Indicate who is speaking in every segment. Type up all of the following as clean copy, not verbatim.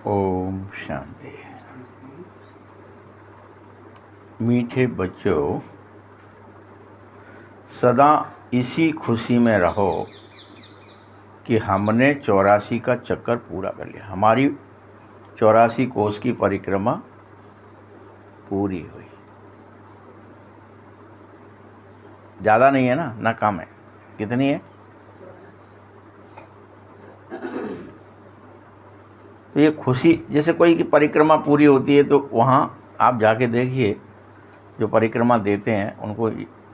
Speaker 1: ओम शांति। मीठे बच्चों, सदा इसी खुशी में रहो कि हमने 84 का चक्कर पूरा कर लिया। हमारी 84 कोस की परिक्रमा पूरी हुई। ज़्यादा नहीं है ना कम है। कितनी है? तो ये खुशी, जैसे कोई की परिक्रमा पूरी होती है तो वहाँ आप जाके देखिए, जो परिक्रमा देते हैं उनको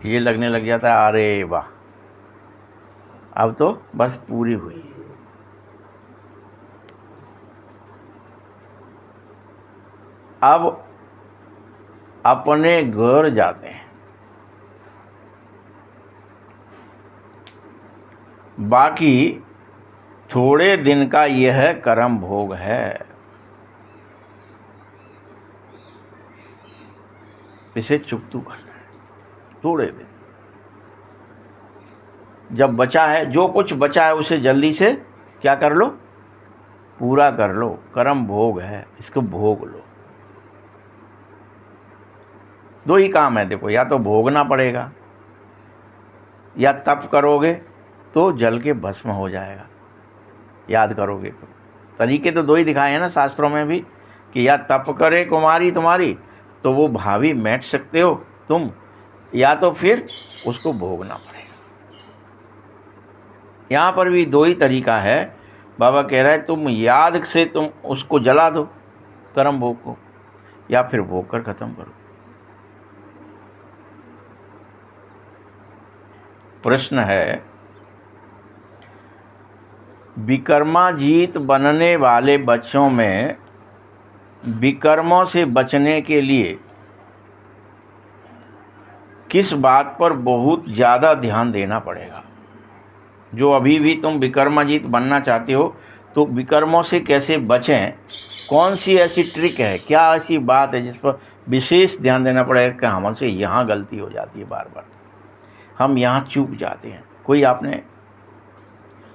Speaker 1: ये लगने लग जाता है, अरे वाह, अब तो बस पूरी हुई। अब अपने घर जाते हैं। बाकी थोड़े दिन का यह कर्म भोग है, इसे चुकतू करना है। थोड़े दिन जब बचा है, जो कुछ बचा है उसे जल्दी से क्या कर लो, पूरा कर लो। कर्म भोग है, इसको भोग लो। दो ही काम है, देखो, या तो भोगना पड़ेगा या तप करोगे तो जल के भस्म हो जाएगा। याद करोगे तो तरीके तो दो ही दिखाए हैं ना शास्त्रों में भी, कि या तप करे कुमारी तुम्हारी तो वो भावी मैट सकते हो तुम, या तो फिर उसको भोगना पड़ेगा। यहाँ पर भी दो ही तरीका है। बाबा कह रहा है तुम याद से तुम उसको जला दो कर्म भोग को, या फिर भोग कर खत्म करो। प्रश्न है, विकर्माजीत बनने वाले बच्चों में विकर्मों से बचने के लिए किस बात पर बहुत ज़्यादा ध्यान देना पड़ेगा? जो अभी भी तुम विकर्माजीत बनना चाहते हो तो विकर्मों से कैसे बचें? कौन सी ऐसी ट्रिक है, क्या ऐसी बात है जिस पर विशेष ध्यान देना पड़ेगा कि हमसे यहाँ गलती हो जाती है, बार बार हम यहाँ चूक जाते हैं? कोई आपने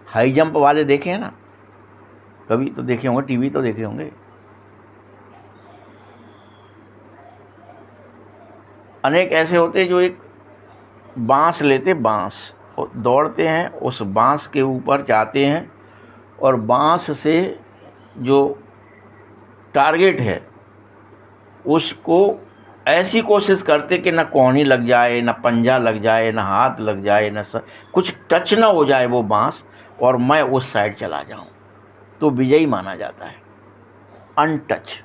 Speaker 1: हाई जंप वाले देखे हैं ना? कभी तो देखे होंगे, टीवी तो देखे होंगे। अनेक ऐसे होते हैं जो एक बांस लेते, बांस, और दौड़ते हैं, उस बांस के ऊपर जाते हैं और बांस से जो टारगेट है उसको ऐसी कोशिश करते कि ना कोहनी लग जाए, ना पंजा लग जाए, ना हाथ लग जाए, ना कुछ टच ना हो जाए वो बांस, और मैं उस साइड चला जाऊं, तो विजयी माना जाता है। अनटच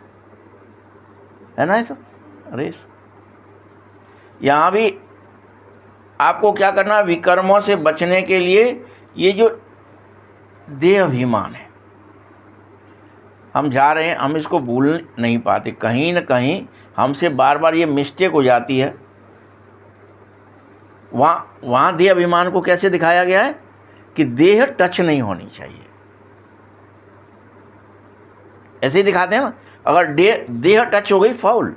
Speaker 1: है ना ऐसा रेस। यहाँ भी आपको क्या करना है, विकर्मों से बचने के लिए ये जो देह अभिमान है, हम जा रहे हैं, हम इसको भूल नहीं पाते। कहीं ना कहीं हमसे बार बार ये मिस्टेक हो जाती है। वहाँ देह अभिमान को कैसे दिखाया गया है कि देह टच नहीं होनी चाहिए, ऐसे ही दिखाते हैं ना। अगर देह टच हो गई, फाउल।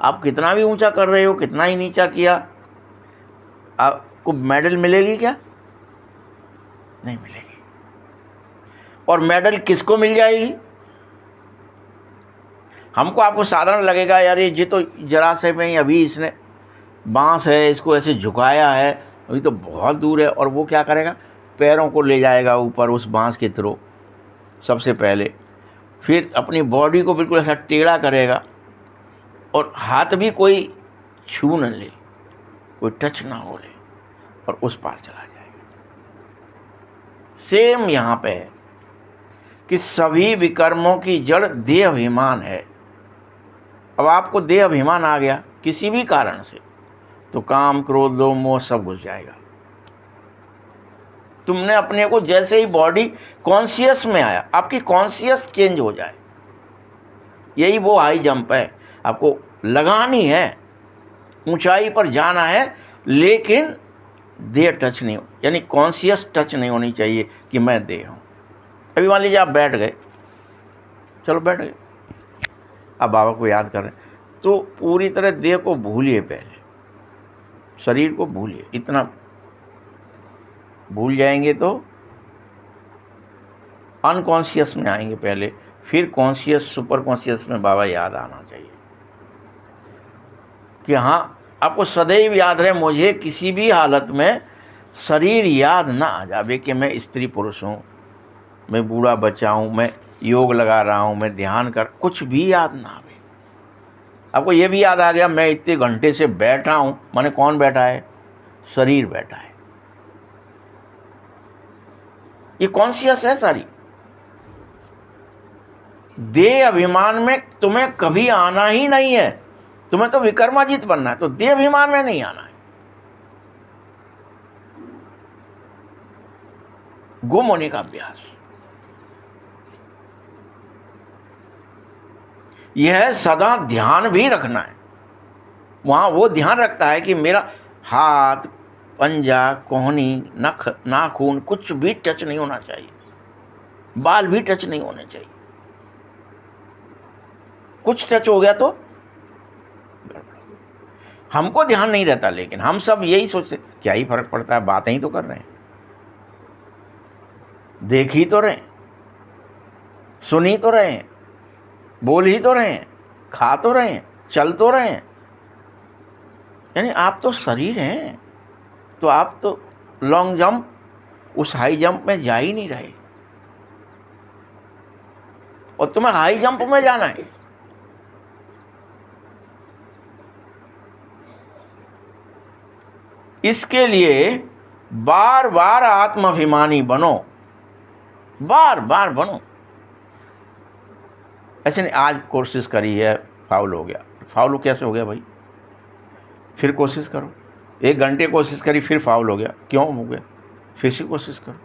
Speaker 1: आप कितना भी ऊंचा कर रहे हो, कितना ही नीचा किया, आपको मेडल मिलेगी क्या? नहीं मिलेगी। और मेडल किसको मिल जाएगी? हमको आपको साधारण लगेगा, यार ये तो जरा से में अभी इसने बांस है, इसको ऐसे झुकाया है, अभी तो बहुत दूर है, और वो क्या करेगा, पैरों को ले जाएगा ऊपर उस बांस के थ्रू सबसे पहले, फिर अपनी बॉडी को बिल्कुल ऐसा टेढ़ा करेगा, और हाथ भी कोई छू न ले, कोई टच ना हो ले, और उस पार चला जाएगा। सेम यहाँ पे है कि सभी विकर्मों की जड़ देह अभिमान है। अब आपको देह अभिमान आ गया किसी भी कारण से, तो काम, क्रोध, लोभ, मोह सब घुस जाएगा। तुमने अपने को जैसे ही बॉडी कॉन्शियस में आया, आपकी कॉन्शियस चेंज हो जाए, यही वो हाई जंप है। आपको लगानी है, ऊंचाई पर जाना है, लेकिन देह टच नहीं हो, यानी कॉन्शियस टच नहीं होनी चाहिए कि मैं देह हूँ। अभी मान लीजिए आप बैठ गए, चलो बैठ गए, अब बाबा को याद कर रहे हैं, तो पूरी तरह देह को भूलिए, पहले शरीर को भूलिए। इतना भूल जाएंगे तो अनकॉन्शियस में आएंगे, पहले फिर कॉन्शियस सुपर कॉन्शियस में बाबा याद आना चाहिए कि हाँ, आपको सदैव याद रहे, मुझे किसी भी हालत में शरीर याद ना आ जावे कि मैं स्त्री पुरुष हूँ, मैं बूढ़ा बच्चा हूँ, मैं योग लगा रहा हूँ, मैं ध्यान कर, कुछ भी याद ना आवे। आपको ये भी याद आ गया मैं इतने घंटे से बैठा हूँ, माने कौन बैठा है? शरीर बैठा है। ये कॉन्शियस है सारी। देह अभिमान में तुम्हें कभी आना ही नहीं है। तुम्हें तो विक्रमाजीत बनना है, तो देह अभिमान में नहीं आना है। गुम होने का अभ्यास, यह सदा ध्यान भी रखना है। वहां वो ध्यान रखता है कि मेरा हाथ, पंजा, कोहनी, नख, नाखून कुछ भी टच नहीं होना चाहिए, बाल भी टच नहीं होने चाहिए। कुछ टच हो गया तो हमको ध्यान नहीं रहता, लेकिन हम सब यही सोचते क्या ही फर्क पड़ता है, बातें ही तो कर रहे हैं, देख ही तो रहे हैं, सुन ही तो रहे हैं, बोल ही तो रहे हैं, खा तो रहे हैं, चल तो रहे हैं। यानी आप तो शरीर हैं, तो आप तो लॉन्ग जंप, उस हाई जंप में जा ही नहीं रहे, और तुम्हें हाई जंप में जाना है। इसके लिए बार बार आत्माभिमानी बनो, बार बार बनो। ऐसे नहीं आज कोशिश करी है, फाउल हो गया। फाउल कैसे हो गया भाई? फिर कोशिश करो। 1 घंटे कोशिश करी, फिर फाउल हो गया, क्यों हो गया? फिर से कोशिश करो।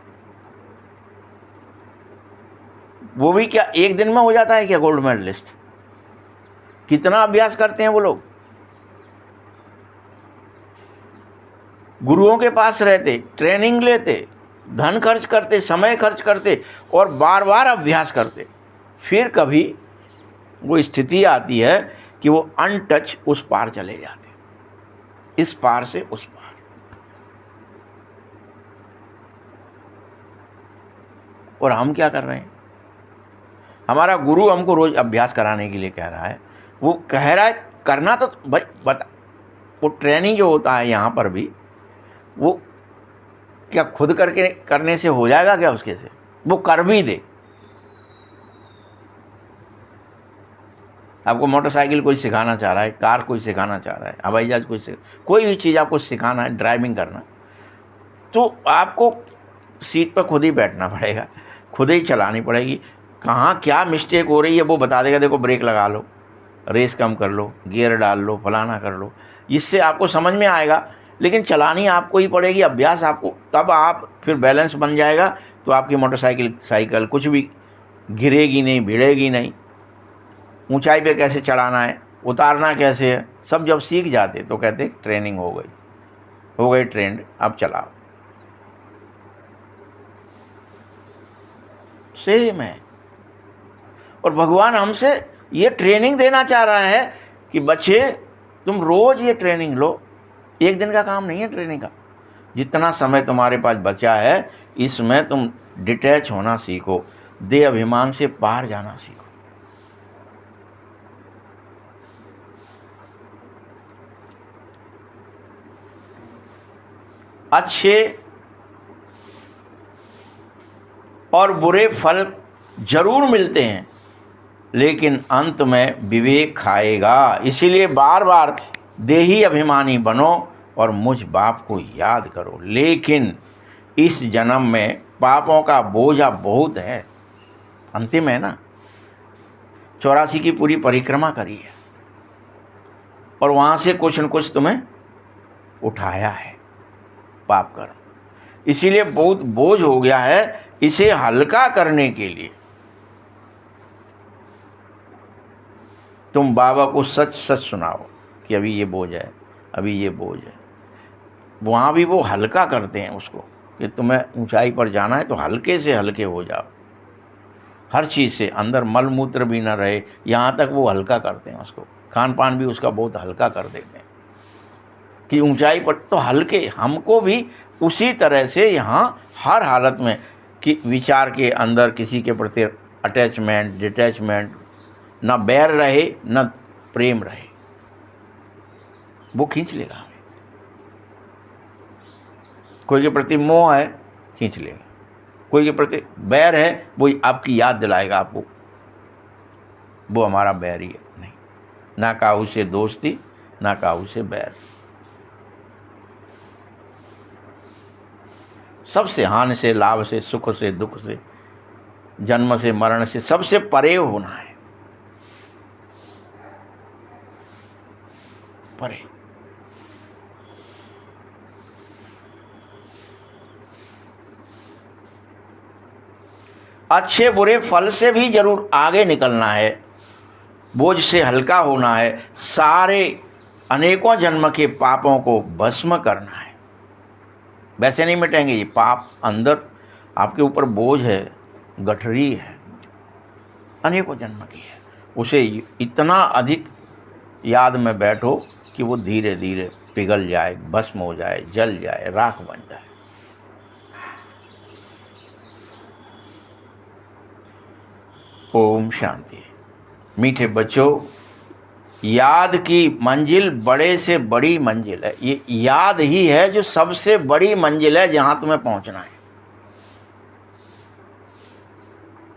Speaker 1: वो भी क्या 1 दिन में हो जाता है क्या गोल्ड मेडलिस्ट? कितना अभ्यास करते हैं वो लोग। गुरुओं के पास रहते, ट्रेनिंग लेते, धन खर्च करते, समय खर्च करते, और बार बार अभ्यास करते, फिर कभी वो स्थिति आती है कि वो अनटच उस पार चले जाते, इस पार से उस पार। और हम क्या कर रहे हैं? हमारा गुरु हमको रोज अभ्यास कराने के लिए कह रहा है, वो कह रहा है करना तो भाई बता। वो ट्रेनिंग जो होता है यहाँ पर भी, वो क्या खुद करके करने से हो जाएगा क्या? उसके से वो कर भी दे। आपको मोटरसाइकिल कोई सिखाना चाह रहा है, कार कोई सिखाना चाह रहा है, हवाई जहाज कोई भी चीज़ आपको सिखाना है, ड्राइविंग करना, तो आपको सीट पर खुद ही बैठना पड़ेगा, खुद ही चलानी पड़ेगी। कहाँ क्या मिस्टेक हो रही है वो बता देगा, देखो ब्रेक लगा लो, रेस कम कर लो, गियर डाल लो, फलाना कर लो, इससे आपको समझ में आएगा। लेकिन चलानी आपको ही पड़ेगी, अभ्यास आपको, तब आप फिर बैलेंस बन जाएगा, तो आपकी मोटरसाइकिल कुछ भी गिरेगी नहीं, भिड़ेगी नहीं। ऊंचाई पे कैसे चढ़ाना है, उतारना कैसे है, सब जब सीख जाते तो कहते ट्रेनिंग हो गई ट्रेंड, अब चलाओ। सेम है। और भगवान हमसे ये ट्रेनिंग देना चाह रहा है कि बच्चे तुम रोज ये ट्रेनिंग लो। 1 दिन का काम नहीं है ट्रेनिंग का। जितना समय तुम्हारे पास बचा है, इसमें तुम डिटैच होना सीखो, देह अभिमान से पार जाना सीखो। अच्छे और बुरे फल जरूर मिलते हैं, लेकिन अंत में विवेक खाएगा। इसीलिए बार बार देही अभिमानी बनो और मुझ बाप को याद करो। लेकिन इस जन्म में पापों का बोझा बहुत है, अंतिम है ना। 84 की पूरी परिक्रमा करी है, और वहाँ से कुछ न कुछ तुम्हें उठाया है पाप कर्म। इसीलिए बहुत बोझ हो गया है। इसे हल्का करने के लिए तुम बाबा को सच सच सुनाओ कि अभी ये बोझ है, अभी ये बोझ है। वहाँ भी वो हल्का करते हैं उसको कि तुम्हें ऊंचाई पर जाना है तो हल्के से हल्के हो जाओ, हर चीज़ से, अंदर मल मूत्र भी ना रहे, यहाँ तक वो हल्का करते हैं उसको। खान पान भी उसका बहुत हल्का कर देते हैं कि ऊंचाई पर तो हल्के। हमको भी उसी तरह से यहाँ हर हालत में कि विचार के अंदर किसी के प्रति अटैचमेंट, डिटैचमेंट, ना बैर रहे ना प्रेम रहे, वो खींच लेगा हमें। कोई के प्रति मोह है, खींच लेगा। कोई के प्रति बैर है, वो आपकी याद दिलाएगा आपको, वो हमारा बैर ही है। नहीं, ना काहू से दोस्ती, ना काहू से बैर, सबसे हानि से लाभ से, सुख से दुख से, जन्म से मरण से, सबसे परे होना है, परे। अच्छे बुरे फल से भी जरूर आगे निकलना है, बोझ से हल्का होना है, सारे अनेकों जन्म के पापों को भस्म करना है। वैसे नहीं मिटेंगे ये पाप, अंदर आपके ऊपर बोझ है, गठरी है, अनेकों जन्म की है, उसे इतना अधिक याद में बैठो कि वो धीरे धीरे पिघल जाए, भस्म हो जाए, जल जाए, राख बन जाए। ओम शांति। मीठे बच्चों, याद की मंजिल बड़े से बड़ी मंजिल है। ये याद ही है जो सबसे बड़ी मंजिल है जहां तुम्हें पहुंचना है।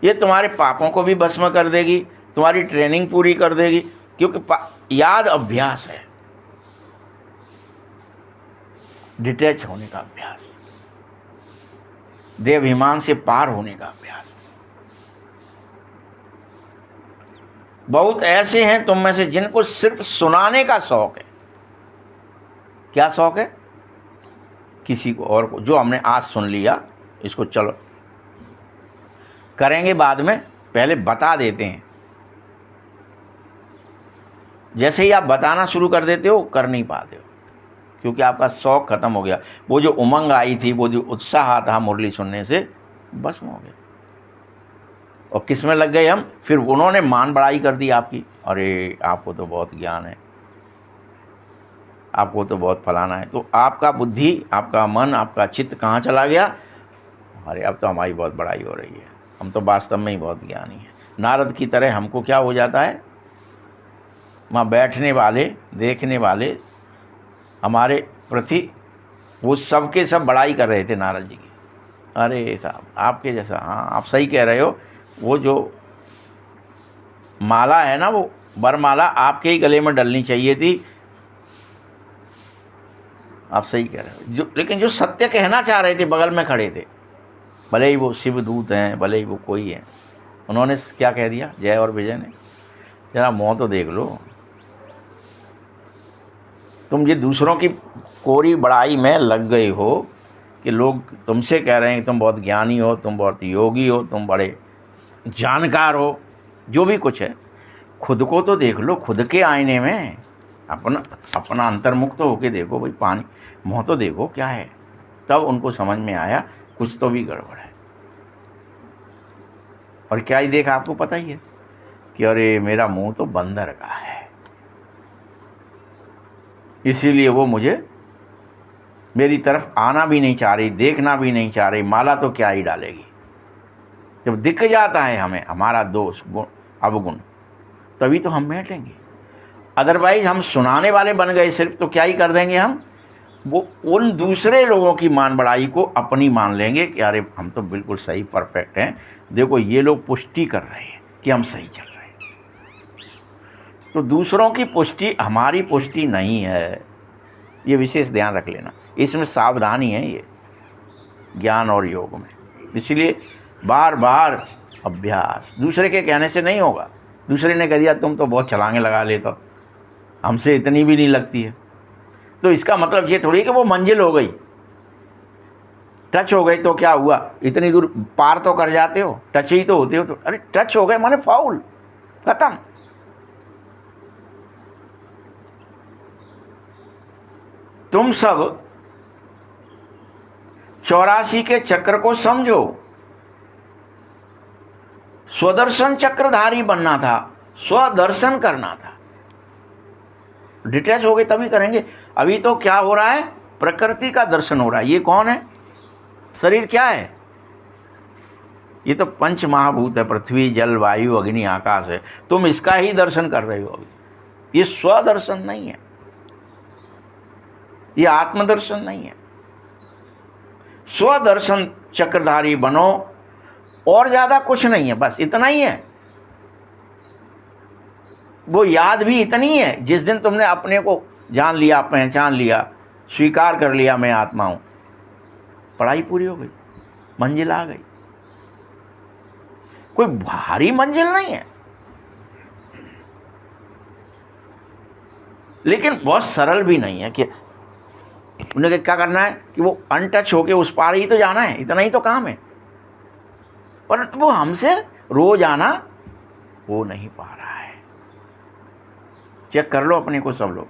Speaker 1: ये तुम्हारे पापों को भी भस्म कर देगी, तुम्हारी ट्रेनिंग पूरी कर देगी, क्योंकि याद अभ्यास है, डिटैच होने का अभ्यास, देहाभिमान से पार होने का अभ्यास। बहुत ऐसे हैं तुम में से जिनको सिर्फ सुनाने का शौक है। क्या शौक है? किसी को और को, जो हमने आज सुन लिया इसको चलो करेंगे बाद में, पहले बता देते हैं। जैसे ही आप बताना शुरू कर देते हो, कर नहीं पाते हो, क्योंकि आपका शौक खत्म हो गया। वो जो उमंग आई थी, वो जो उत्साह था मुरली सुनने से, बस हो गया। और किस में लग गए हम? फिर उन्होंने मान बढ़ाई कर दी आपकी, अरे आपको तो बहुत ज्ञान है, आपको तो बहुत फलाना है। तो आपका बुद्धि, आपका मन, आपका चित्त कहाँ चला गया? अरे अब तो हमारी बहुत बड़ाई हो रही है, हम तो वास्तव में ही बहुत ज्ञानी हैं। नारद की तरह हमको क्या हो जाता है, वहाँ बैठने वाले, देखने वाले हमारे प्रति वो सब के सब बड़ाई कर रहे थे नारद जी की। अरे साहब आपके जैसा, हाँ आप सही कह रहे हो, वो जो माला है ना, वो वरमाला आपके ही गले में डलनी चाहिए थी। आप सही कह रहे हो। लेकिन जो सत्य कहना चाह रहे थे बगल में खड़े थे, भले ही वो शिवदूत हैं, भले ही वो कोई है, उन्होंने क्या कह दिया जय और विजय ने? जरा मुँह तो देख लो, तुम ये दूसरों की कोरी बड़ाई में लग गए हो कि लोग तुमसे कह रहे हैं कि तुम बहुत ज्ञानी हो, तुम बहुत योगी हो, तुम बड़े जानकार हो, जो भी कुछ है। खुद को तो देख लो, खुद के आईने में अपना अंतर्मुक्त होके देखो भाई, पानी मुँह तो देखो क्या है। तब उनको समझ में आया कुछ तो भी गड़बड़ है। और क्या ही देखा, आपको पता ही है कि अरे मेरा मुंह तो बंदर का है, इसीलिए वो मुझे मेरी तरफ आना भी नहीं चाह रही, देखना भी नहीं चाह रही, माला तो क्या ही डालेगी। जब दिख जाता है हमें हमारा दोष, गुण, अवगुण, तभी तो हम बैठेंगे। अदरवाइज हम सुनाने वाले बन गए सिर्फ, तो क्या ही कर देंगे हम, वो उन दूसरे लोगों की मान बढ़ाई को अपनी मान लेंगे कि अरे हम तो बिल्कुल सही, परफेक्ट हैं, देखो ये लोग पुष्टि कर रहे हैं कि हम सही चल रहे हैं। तो दूसरों की पुष्टि हमारी पुष्टि नहीं है, ये विशेष ध्यान रख लेना। इसमें सावधानी है ये ज्ञान और योग में। इसलिए बार बार अभ्यास, दूसरे के कहने से नहीं होगा। दूसरे ने कह दिया तुम तो बहुत छलांगे लगा लेते हो, हमसे इतनी भी नहीं लगती है, तो इसका मतलब ये थोड़ी कि वो मंजिल हो गई, टच हो गई तो क्या हुआ, इतनी दूर पार तो कर जाते हो, टच ही तो होते हो। तो अरे टच हो गए माने फाउल, खत्म। तुम सब 84 के चक्र को समझो। स्वदर्शन चक्रधारी बनना था, स्वदर्शन करना था। डिटैच हो गए तभी करेंगे। अभी तो क्या हो रहा है, प्रकृति का दर्शन हो रहा है। ये कौन है, शरीर क्या है, ये तो पंच महाभूत है, पृथ्वी जल वायु अग्नि आकाश है। तुम इसका ही दर्शन कर रहे हो अभी। ये स्वदर्शन नहीं है, ये आत्मदर्शन नहीं है। स्वदर्शन चक्रधारी बनो, और ज्यादा कुछ नहीं है, बस इतना ही है। वो याद भी इतनी है, जिस दिन तुमने अपने को जान लिया, पहचान लिया, स्वीकार कर लिया मैं आत्मा हूं, पढ़ाई पूरी हो गई, मंजिल आ गई। कोई भारी मंजिल नहीं है, लेकिन बहुत सरल भी नहीं है कि उन्हें क्या करना है कि वो अनटच होके उस पार ही तो जाना है, इतना ही तो काम है। परंतु वो हमसे रोज आना वो नहीं पा रहा है। चेक कर लो अपने को सब लोग,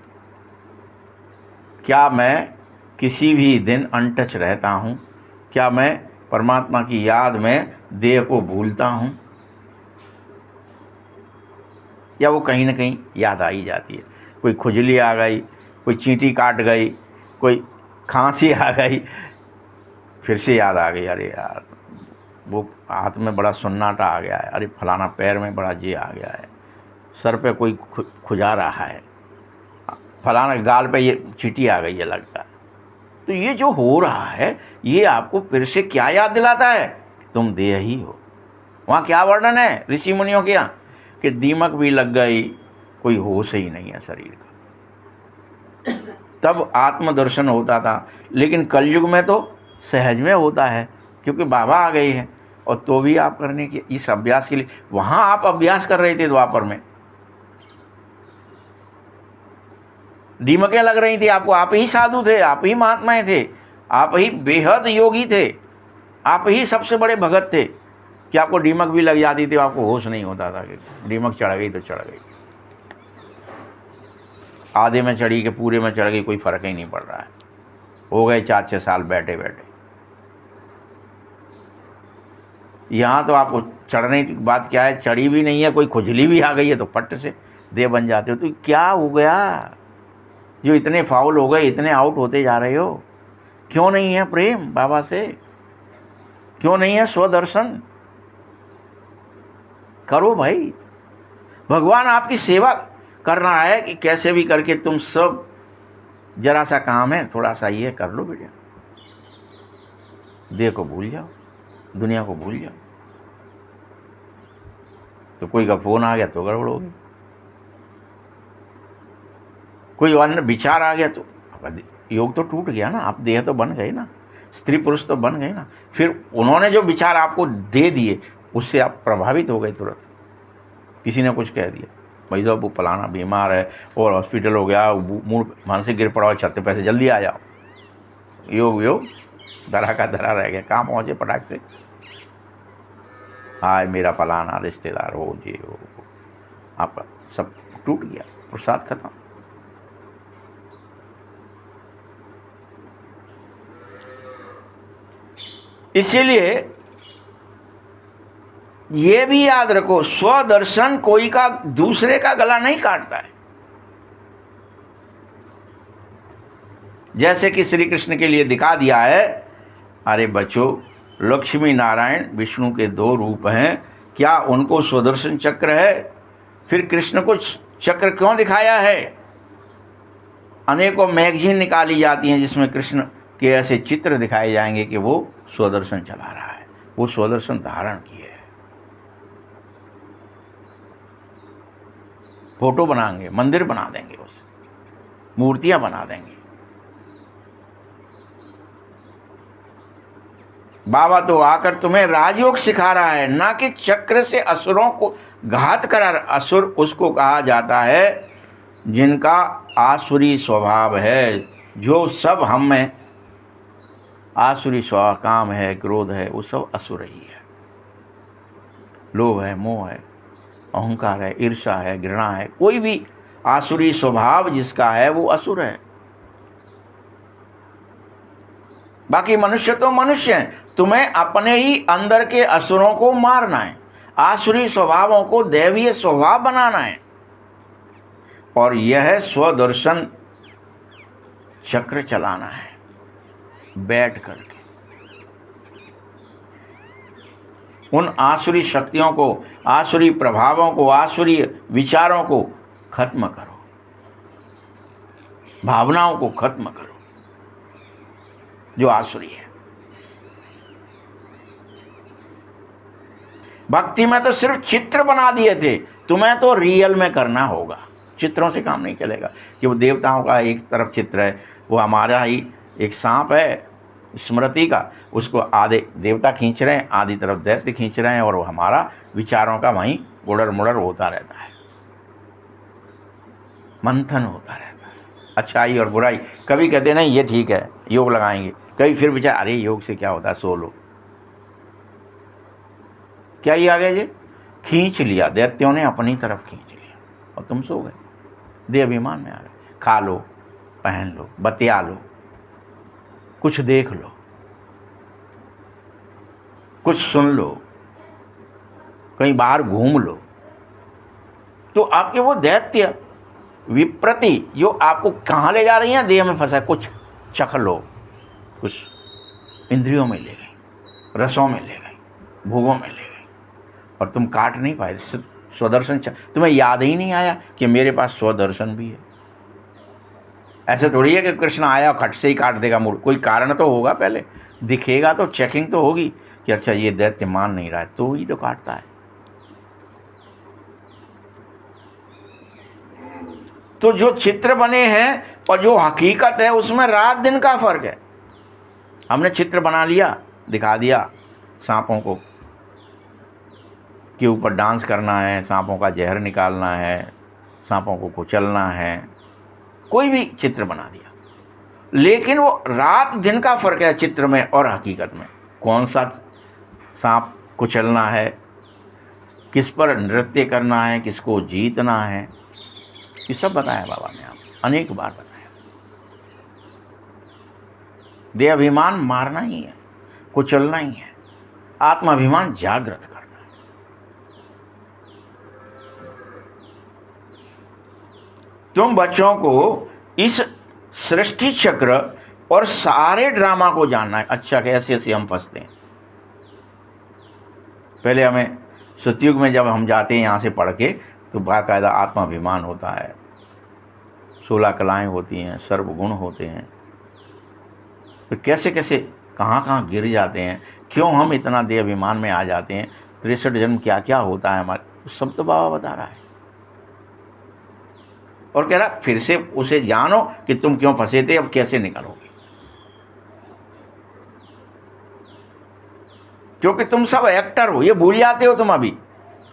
Speaker 1: क्या मैं किसी भी दिन अनटच रहता हूँ? क्या मैं परमात्मा की याद में देह को भूलता हूँ, या वो कहीं ना कहीं याद आ ही जाती है? कोई खुजली आ गई, कोई चींटी काट गई, कोई खांसी आ गई, फिर से याद आ गई, अरे यार वो हाथ में बड़ा सुन्नाटा आ गया है, अरे फलाना पैर में बड़ा जे आ गया है, सर पे कोई खुजा रहा है, फलाना गाल पे ये चींटी आ गई है लगता है। तो ये जो हो रहा है ये आपको फिर से क्या याद दिलाता है? तुम देह ही हो। वहाँ क्या वर्णन है ऋषि मुनियों के यहाँ कि दीमक भी लग गई, कोई होश ही नहीं है शरीर का। तब आत्मदर्शन होता था, लेकिन कलयुग में तो सहज में होता है, क्योंकि बाबा आ गए हैं। और तो भी आप करने के इस अभ्यास के लिए, वहाँ आप अभ्यास कर रहे थे द्वापर में, दीमकें लग रही थी आपको, आप ही साधु थे, आप ही महात्माएं थे, आप ही बेहद योगी थे, आप ही सबसे बड़े भगत थे कि आपको दीमक भी लग जाती थी, आपको होश नहीं होता था कि दीमक चढ़ गई तो चढ़ गई, आधे में चढ़ी के पूरे में चढ़ गई, कोई फर्क ही नहीं पड़ रहा है। हो गए 4-6 साल बैठे बैठे। यहाँ तो आपको चढ़ने की बात क्या है, चढ़ी भी नहीं है, कोई खुजली भी आ गई है तो पट्ट से देह बन जाते हो। तो क्या हो गया जो इतने फाउल हो गए, इतने आउट होते जा रहे हो? क्यों नहीं है प्रेम बाबा से? क्यों नहीं है स्वदर्शन? करो भाई, भगवान आपकी सेवा कर रहा है कि कैसे भी करके तुम सब, जरा सा काम है, थोड़ा सा ये कर लो बेटा, देह को भूल जाओ, दुनिया को भूल जाओ। तो कोई का फोन आ गया तो गड़बड़ होगी, कोई अन्य विचार आ गया तो योग तो टूट गया ना, आप देह तो बन गए ना, स्त्री पुरुष तो बन गए ना। फिर उन्होंने जो विचार आपको दे दिए उससे आप प्रभावित हो गए तुरंत। किसी ने कुछ कह दिया, भाई साहब वो फलाना बीमार है और हॉस्पिटल हो गया, मूड मानसिक गिर पड़ा, छत पे से जल्दी आ जाओ, योग धरा का धरा रह गया, कहाँ पहुँचे पटाख से, हाय मेरा फलाना रिश्तेदार हो, ये हो, आपका सब टूट गया, प्रसाद खत्म। इसीलिए ये भी याद रखो, स्वदर्शन कोई का दूसरे का गला नहीं काटता है। जैसे कि श्री कृष्ण के लिए दिखा दिया है, अरे बच्चों, लक्ष्मी नारायण विष्णु के 2 रूप हैं, क्या उनको स्वदर्शन चक्र है? फिर कृष्ण को चक्र क्यों दिखाया है? अनेकों मैगजीन निकाली जाती हैं जिसमें कृष्ण के ऐसे चित्र दिखाए जाएंगे कि वो स्वदर्शन चला रहा है, वो स्वदर्शन धारण किए है। फोटो बनाएंगे, मंदिर बना देंगे, उसे मूर्तियां बना देंगे। बाबा तो आकर तुम्हें राजयोग सिखा रहा है, ना कि चक्र से असुरों को घात करा। असुर उसको कहा जाता है जिनका आसुरी स्वभाव है, जो सब हम में आसुरी स्वभाव, काम है, क्रोध है, वो सब असुर ही है। लोभ है, मोह है, अहंकार है, ईर्ष्या है, घृणा है, कोई भी आसुरी स्वभाव जिसका है वो असुर है। बाकी मनुष्य तो मनुष्य हैं। तुम्हें अपने ही अंदर के असुरों को मारना है, आसुरी स्वभावों को दैवीय स्वभाव बनाना है, और यह स्वदर्शन चक्र चलाना है बैठ करके। उन आसुरी शक्तियों को, आसुरी प्रभावों को, आसुरी विचारों को खत्म करो, भावनाओं को खत्म करो जो आसुरी है। भक्ति में तो सिर्फ चित्र बना दिए थे, तुम्हें तो रियल में करना होगा। चित्रों से काम नहीं चलेगा कि वो देवताओं का एक तरफ चित्र है, वो हमारा ही एक सांप है स्मृति का, उसको आधे देवता खींच रहे हैं, आधी तरफ दैत्य खींच रहे हैं, और वो हमारा विचारों का वहीं गुड़र मुड़र होता रहता है, मंथन होता रहता है, अच्छाई और बुराई। कभी कहते नहीं ये ठीक है योग लगाएंगे, कभी फिर विचार अरे योग से क्या होता है, सो लो। क्या ही आ गया जी, खींच लिया, दैत्यों ने अपनी तरफ खींच लिया और तुम सो गए, देह अभिमान में आ गए। खा लो, पहन लो, बतिया लो, कुछ देख लो, कुछ सुन लो, कहीं बाहर घूम लो, तो आपके वो दैत्य विप्रति जो आपको कहाँ ले जा रही हैं, देह में फंसा, कुछ चख लो, कुछ इंद्रियों में ले गई, रसों में ले गई, भोगों में ले गई, और तुम काट नहीं पाए। स्वदर्शन तुम्हें याद ही नहीं आया कि मेरे पास स्वदर्शन भी है। ऐसे थोड़ी है कि कृष्ण आया खट से ही काट देगा मूड, कोई कारण तो होगा, पहले दिखेगा तो चेकिंग तो होगी कि अच्छा ये दैत्य मान नहीं रहा है, तो ही तो काटता है। तो जो चित्र बने हैं और जो हकीकत है उसमें रात दिन का फर्क है। हमने चित्र बना लिया, दिखा दिया सांपों को के ऊपर डांस करना है, सांपों का जहर निकालना है, सांपों को कुचलना है, कोई भी चित्र बना दिया, लेकिन वो रात दिन का फर्क है चित्र में और हकीकत में। कौन सा सांप कुचलना है, किस पर नृत्य करना है, किसको जीतना है, ये सब बताया बाबा ने, आप अनेक बार बताया। देह अभिमान मारना ही है, कुचलना ही है, आत्माभिमान जागृत करना है। तुम बच्चों को इस सृष्टि चक्र और सारे ड्रामा को जानना है। अच्छा कैसे ऐसे हम फंसते हैं। पहले हमें सतयुग में जब हम जाते हैं यहाँ से पढ़ के, तो बाकायदा आत्माभिमान होता है, 16 कलाएँ होती हैं, सर्वगुण होते हैं, तो कैसे कैसे कहाँ कहाँ गिर जाते हैं, क्यों हम इतना देह अभिमान में आ जाते हैं, 63 जन्म क्या क्या होता है हमारे, सब तो बाबा बता रहा है। और कह रहा फिर से उसे जानो कि तुम क्यों फंसे थे, अब कैसे निकलोगे, क्योंकि तुम सब एक्टर हो। ये भूल जाते हो तुम अभी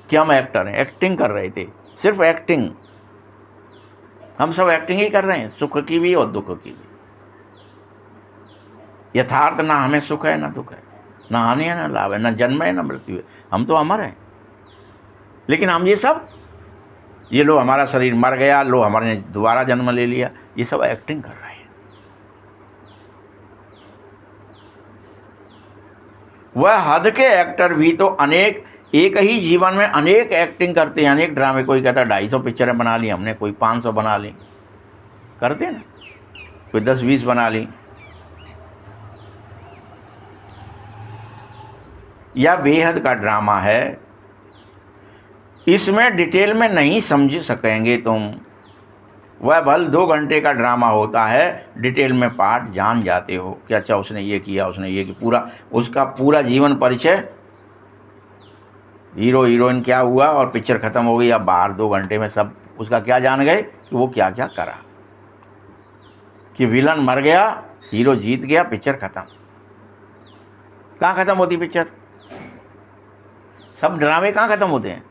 Speaker 1: कि हम एक्टर हैं, एक्टिंग कर रहे थे, सिर्फ एक्टिंग। हम सब एक्टिंग ही कर रहे हैं, सुख की भी और दुख की भी। यथार्थ ना हमें सुख है ना दुख है, ना हानि है ना लाभ है, ना जन्म है ना मृत्यु है, हम तो अमर हैं। लेकिन हम ये लो हमारा शरीर मर गया, लो हमारे दोबारा जन्म ले लिया, ये सब एक्टिंग कर रहे हैं। वह हद के एक्टर भी तो अनेक, एक ही जीवन में अनेक एक्टिंग करते हैं, अनेक ड्रामे। कोई कहता 250 पिक्चरें बना ली हमने, कोई 500 बना ली, करते हैं ना, कोई 10-20 बना ली। यह बेहद का ड्रामा है, इसमें डिटेल में नहीं समझ सकेंगे तुम। वह भल 2 घंटे का ड्रामा होता है, डिटेल में पार्ट जान जाते हो कि अच्छा उसने ये किया, उसने ये किया, पूरा उसका पूरा जीवन परिचय, हीरो हीरोइन क्या हुआ और पिक्चर ख़त्म हो गई। अब बाहर 2 घंटे में सब उसका क्या जान गए कि वो क्या क्या करा, कि विलन मर गया, हीरो जीत गया, पिक्चर ख़त्म। कहाँ ख़त्म होती पिक्चर? सब ड्रामे कहाँ ख़त्म होते हैं?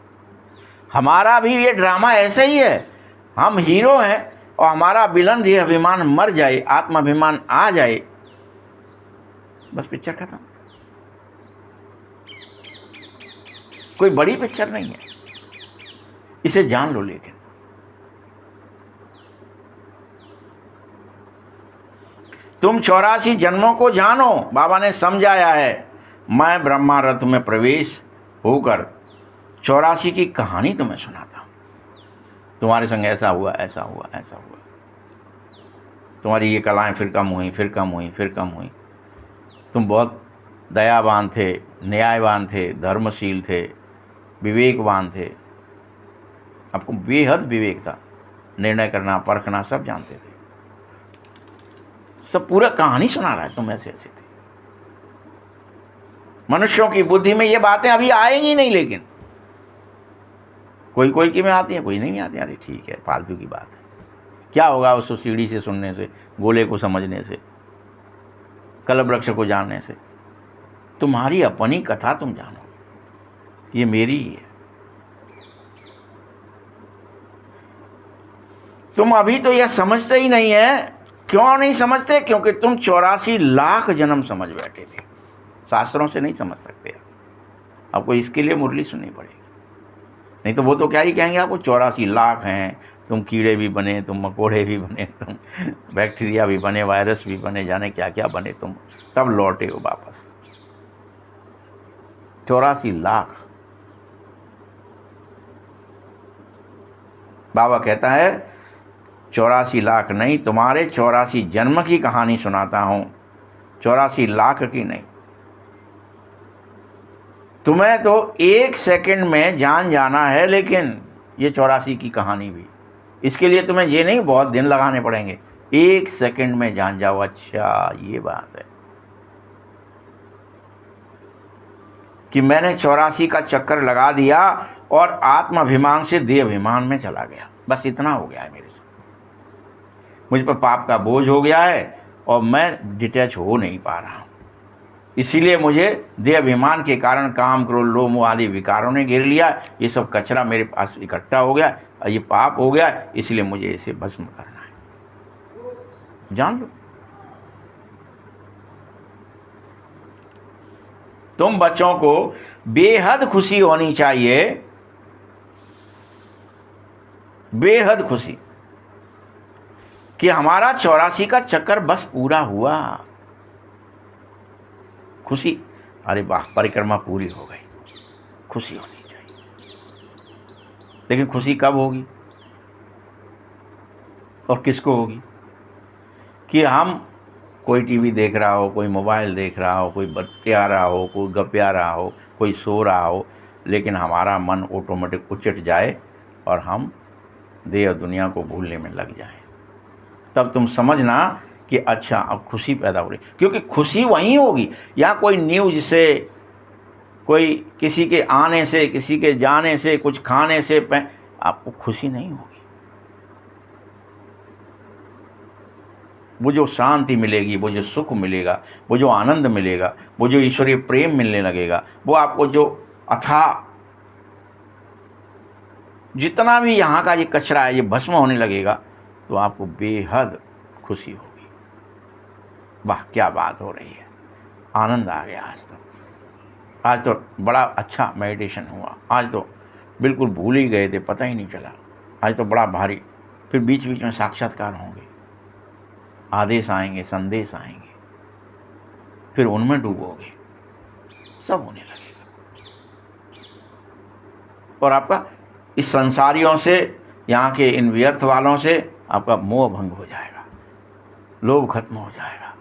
Speaker 1: हमारा भी ये ड्रामा ऐसे ही है। हम हीरो हैं और हमारा विलन देह अभिमान मर जाए, आत्माभिमान आ जाए, बस पिक्चर खत्म। कोई बड़ी पिक्चर नहीं है, इसे जान लो। लेकिन तुम 84 जन्मों को जानो, बाबा ने समझाया है। मैं ब्रह्मा रथ में प्रवेश होकर 84 की कहानी तुम्हें सुनाता हूँ। तुम्हारे संग ऐसा हुआ, ऐसा हुआ, ऐसा हुआ, तुम्हारी ये कलाएं फिर कम हुई, फिर कम हुई, फिर कम हुई, तुम बहुत दयावान थे, न्यायवान थे, धर्मशील थे, विवेकवान थे। आपको बेहद विवेक था, निर्णय करना, परखना सब जानते थे। सब पूरा कहानी सुना रहा है तुम ऐसे ऐसे थे। मनुष्यों की बुद्धि में ये बातें अभी आएंगी नहीं, लेकिन कोई कोई की में आती है, कोई नहीं आती। अरे ठीक है, फालतू की बात है, क्या होगा उसको सीढ़ी से सुनने से, गोले को समझने से, कल्पवृक्ष को जानने से। तुम्हारी अपनी कथा तुम जानो, ये मेरी ही है। तुम अभी तो यह समझते ही नहीं है। क्यों नहीं समझते? क्योंकि तुम 84 लाख जन्म समझ बैठे थे, शास्त्रों से नहीं समझ सकते। आपको इसके लिए मुरली सुननी पड़ेगी, नहीं तो वो तो क्या ही कहेंगे आपको, 84 लाख हैं, तुम कीड़े भी बने, तुम मकोड़े भी बने, तुम बैक्टीरिया भी बने, वायरस भी बने, जाने क्या क्या बने तुम, तब लौटे हो वापस। 84 लाख। बाबा कहता है 84 लाख नहीं, तुम्हारे 84 जन्म की कहानी सुनाता हूं, 84 लाख की नहीं। तुम्हें तो 1 सेकंड में जान जाना है, लेकिन ये 84 की कहानी भी, इसके लिए तुम्हें ये नहीं बहुत दिन लगाने पड़ेंगे, 1 सेकंड में जान जाओ। अच्छा ये बात है कि मैंने 84 का चक्कर लगा दिया और आत्माभिमान से देह अभिमान में चला गया, बस इतना हो गया है मेरे से। मुझ पर पाप का बोझ हो गया है और मैं डिटैच हो नहीं पा रहा हूँ। इसीलिए मुझे देह अभिमान के कारण काम, क्रोध, लोभ, मोह आदि विकारों ने घेर लिया। ये सब कचरा मेरे पास इकट्ठा हो गया और ये पाप हो गया, इसलिए मुझे इसे भस्म करना है। जान लो, तुम बच्चों को बेहद खुशी होनी चाहिए, बेहद खुशी कि हमारा 84 का चक्कर बस पूरा हुआ। खुशी, अरे वाह परिक्रमा पूरी हो गई, खुशी होनी चाहिए। लेकिन खुशी कब होगी और किसको होगी? कि हम, कोई टीवी देख रहा हो, कोई मोबाइल देख रहा हो, कोई बतिया रहा हो, कोई गपिया रहा हो, कोई सो रहा हो, लेकिन हमारा मन ऑटोमेटिक उचट जाए और हम देह दुनिया को भूलने में लग जाएं। तब तुम समझना कि अच्छा अब खुशी पैदा हो रही, क्योंकि खुशी वहीं होगी। या कोई न्यूज़ से, कोई किसी के आने से, किसी के जाने से, कुछ खाने से आपको खुशी नहीं होगी। वो जो शांति मिलेगी, वो जो सुख मिलेगा, वो जो आनंद मिलेगा, वो जो ईश्वरीय प्रेम मिलने लगेगा, वो आपको जो अथाह, जितना भी यहाँ का ये कचरा है ये भस्म होने लगेगा, तो आपको बेहद खुशी होगी। वाह क्या बात हो रही है, आनंद आ गया आज तो बड़ा अच्छा मेडिटेशन हुआ। आज तो बिल्कुल भूल ही गए थे, पता ही नहीं चला। आज तो बड़ा भारी। फिर बीच बीच में साक्षात्कार होंगे, आदेश आएंगे, संदेश आएंगे, फिर उनमें डूबोगे, सब होने लगेगा। और आपका इस संसारियों से, यहाँ के इन व्यर्थ वालों से आपका मोह भंग हो जाएगा, लोभ खत्म हो जाएगा,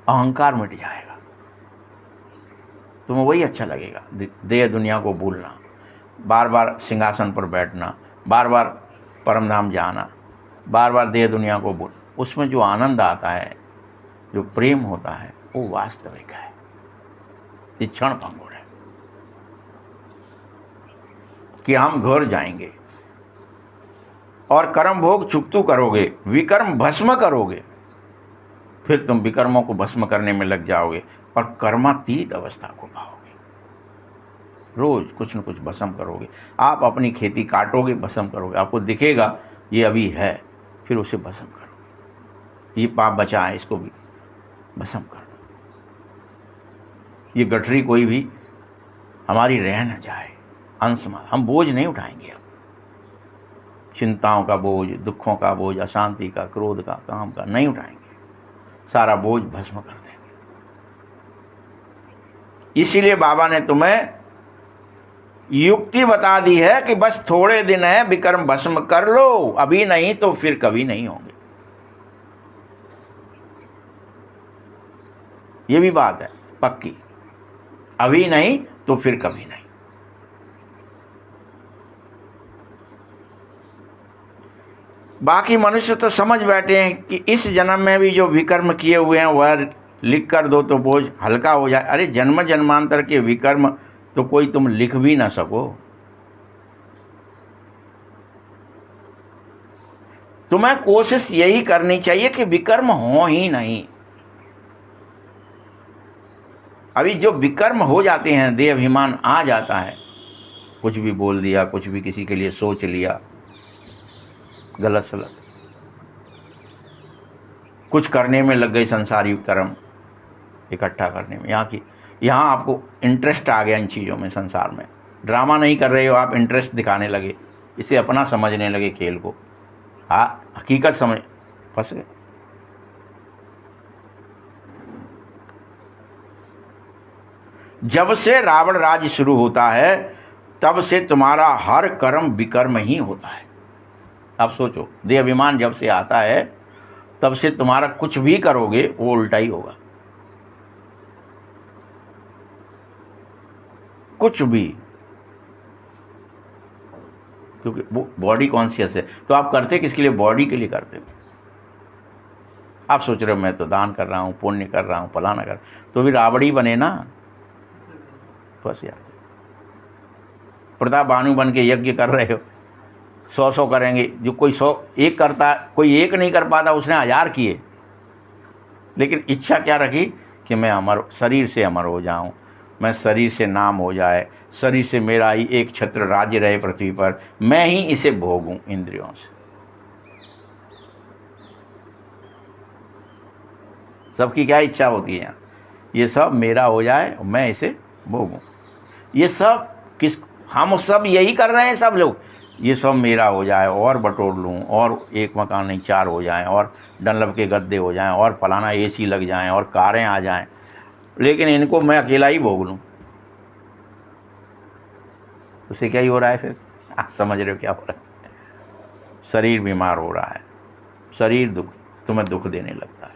Speaker 1: अहंकार मिट जाएगा। तुम्हें वही अच्छा लगेगा, देह दुनिया को भूलना, बार बार सिंहासन पर बैठना, बार बार परमधाम जाना, बार बार देह दुनिया को भूल। उसमें जो आनंद आता है, जो प्रेम होता है, वो वास्तविक है। ये क्षण भंगुर है कि हम घर जाएंगे और कर्म भोग चुकतू करोगे, विकर्म भस्म करोगे, फिर तुम विकर्मों को भस्म करने में लग जाओगे और कर्मातीत अवस्था को पाओगे। रोज कुछ न कुछ भस्म करोगे। आप अपनी खेती काटोगे, भस्म करोगे, आपको दिखेगा ये अभी है, फिर उसे भस्म करोगे। ये पाप बचा है, इसको भी भस्म कर दो। ये गठरी कोई भी हमारी रह न जाए, अंश में हम बोझ नहीं उठाएंगे। अब चिंताओं का बोझ, दुखों का बोझ, अशांति का, क्रोध का, काम का नहीं उठाएंगे। सारा बोझ भस्म कर देंगे। इसीलिए बाबा ने तुम्हें युक्ति बता दी है कि बस थोड़े दिन है, विकर्म भस्म कर लो, अभी नहीं तो फिर कभी नहीं होंगे। ये भी बात है पक्की। अभी नहीं तो फिर कभी नहीं। बाकी मनुष्य तो समझ बैठे हैं कि इस जन्म में भी जो विकर्म किए हुए हैं वह लिख कर दो तो बोझ हल्का हो जाए। अरे जन्म जन्मांतर के विकर्म तो कोई तुम लिख भी ना सको। तुम्हें कोशिश यही करनी चाहिए कि विकर्म हो ही नहीं। अभी जो विकर्म हो जाते हैं, देह अभिमान आ जाता है, कुछ भी बोल दिया, कुछ भी किसी के लिए सोच लिया, गलत सलत कुछ करने में लग गई, संसारी कर्म इकट्ठा करने में। यहाँ आपको इंटरेस्ट आ गया इन चीज़ों में, संसार में ड्रामा नहीं कर रहे हो आप, इंटरेस्ट दिखाने लगे, इसे अपना समझने लगे खेल को। हाँ, हकीकत समझ फंस गए। जब से रावण राज्य शुरू होता है तब से तुम्हारा हर कर्म विकर्म ही होता है। आप सोचो, देह अभिमान जब से आता है तब से तुम्हारा कुछ भी करोगे वो उल्टा ही होगा, कुछ भी, क्योंकि वो बॉडी कॉन्शियस है। तो आप करते किसके लिए? बॉडी के लिए करते हो। आप सोच रहे हो मैं तो दान कर रहा हूँ, पुण्य कर रहा हूँ, फलाना कर, तो भी रावण ही बने ना, फंस जाते। प्रताप भानु बन के यज्ञ कर रहे हो, 100 करेंगे, जो कोई 100 एक करता, कोई एक नहीं कर पाता, उसने 1000 किए, लेकिन इच्छा क्या रखी कि मैं अमर, शरीर से अमर हो जाऊं, मैं शरीर से नाम हो जाए, शरीर से मेरा ही एक छत्र राज्य रहे पृथ्वी पर, मैं ही इसे भोगूं इंद्रियों से। सबकी क्या इच्छा होती है? ये सब मेरा हो जाए, मैं इसे भोगूं। ये सब किस, हम सब यही कर रहे हैं सब लोग, ये सब मेरा हो जाए और बटोर लूँ, और एक मकान नहीं 4 हो जाएं, और डनलप के गद्दे हो जाएं, और फलाना AC लग जाएं, और कारें आ जाएं, लेकिन इनको मैं अकेला ही भोग लूँ। उससे क्या ही हो रहा है फिर? आप समझ रहे हो क्या हो रहा है? शरीर बीमार हो रहा है, शरीर दुख, तुम्हें दुख देने लगता है,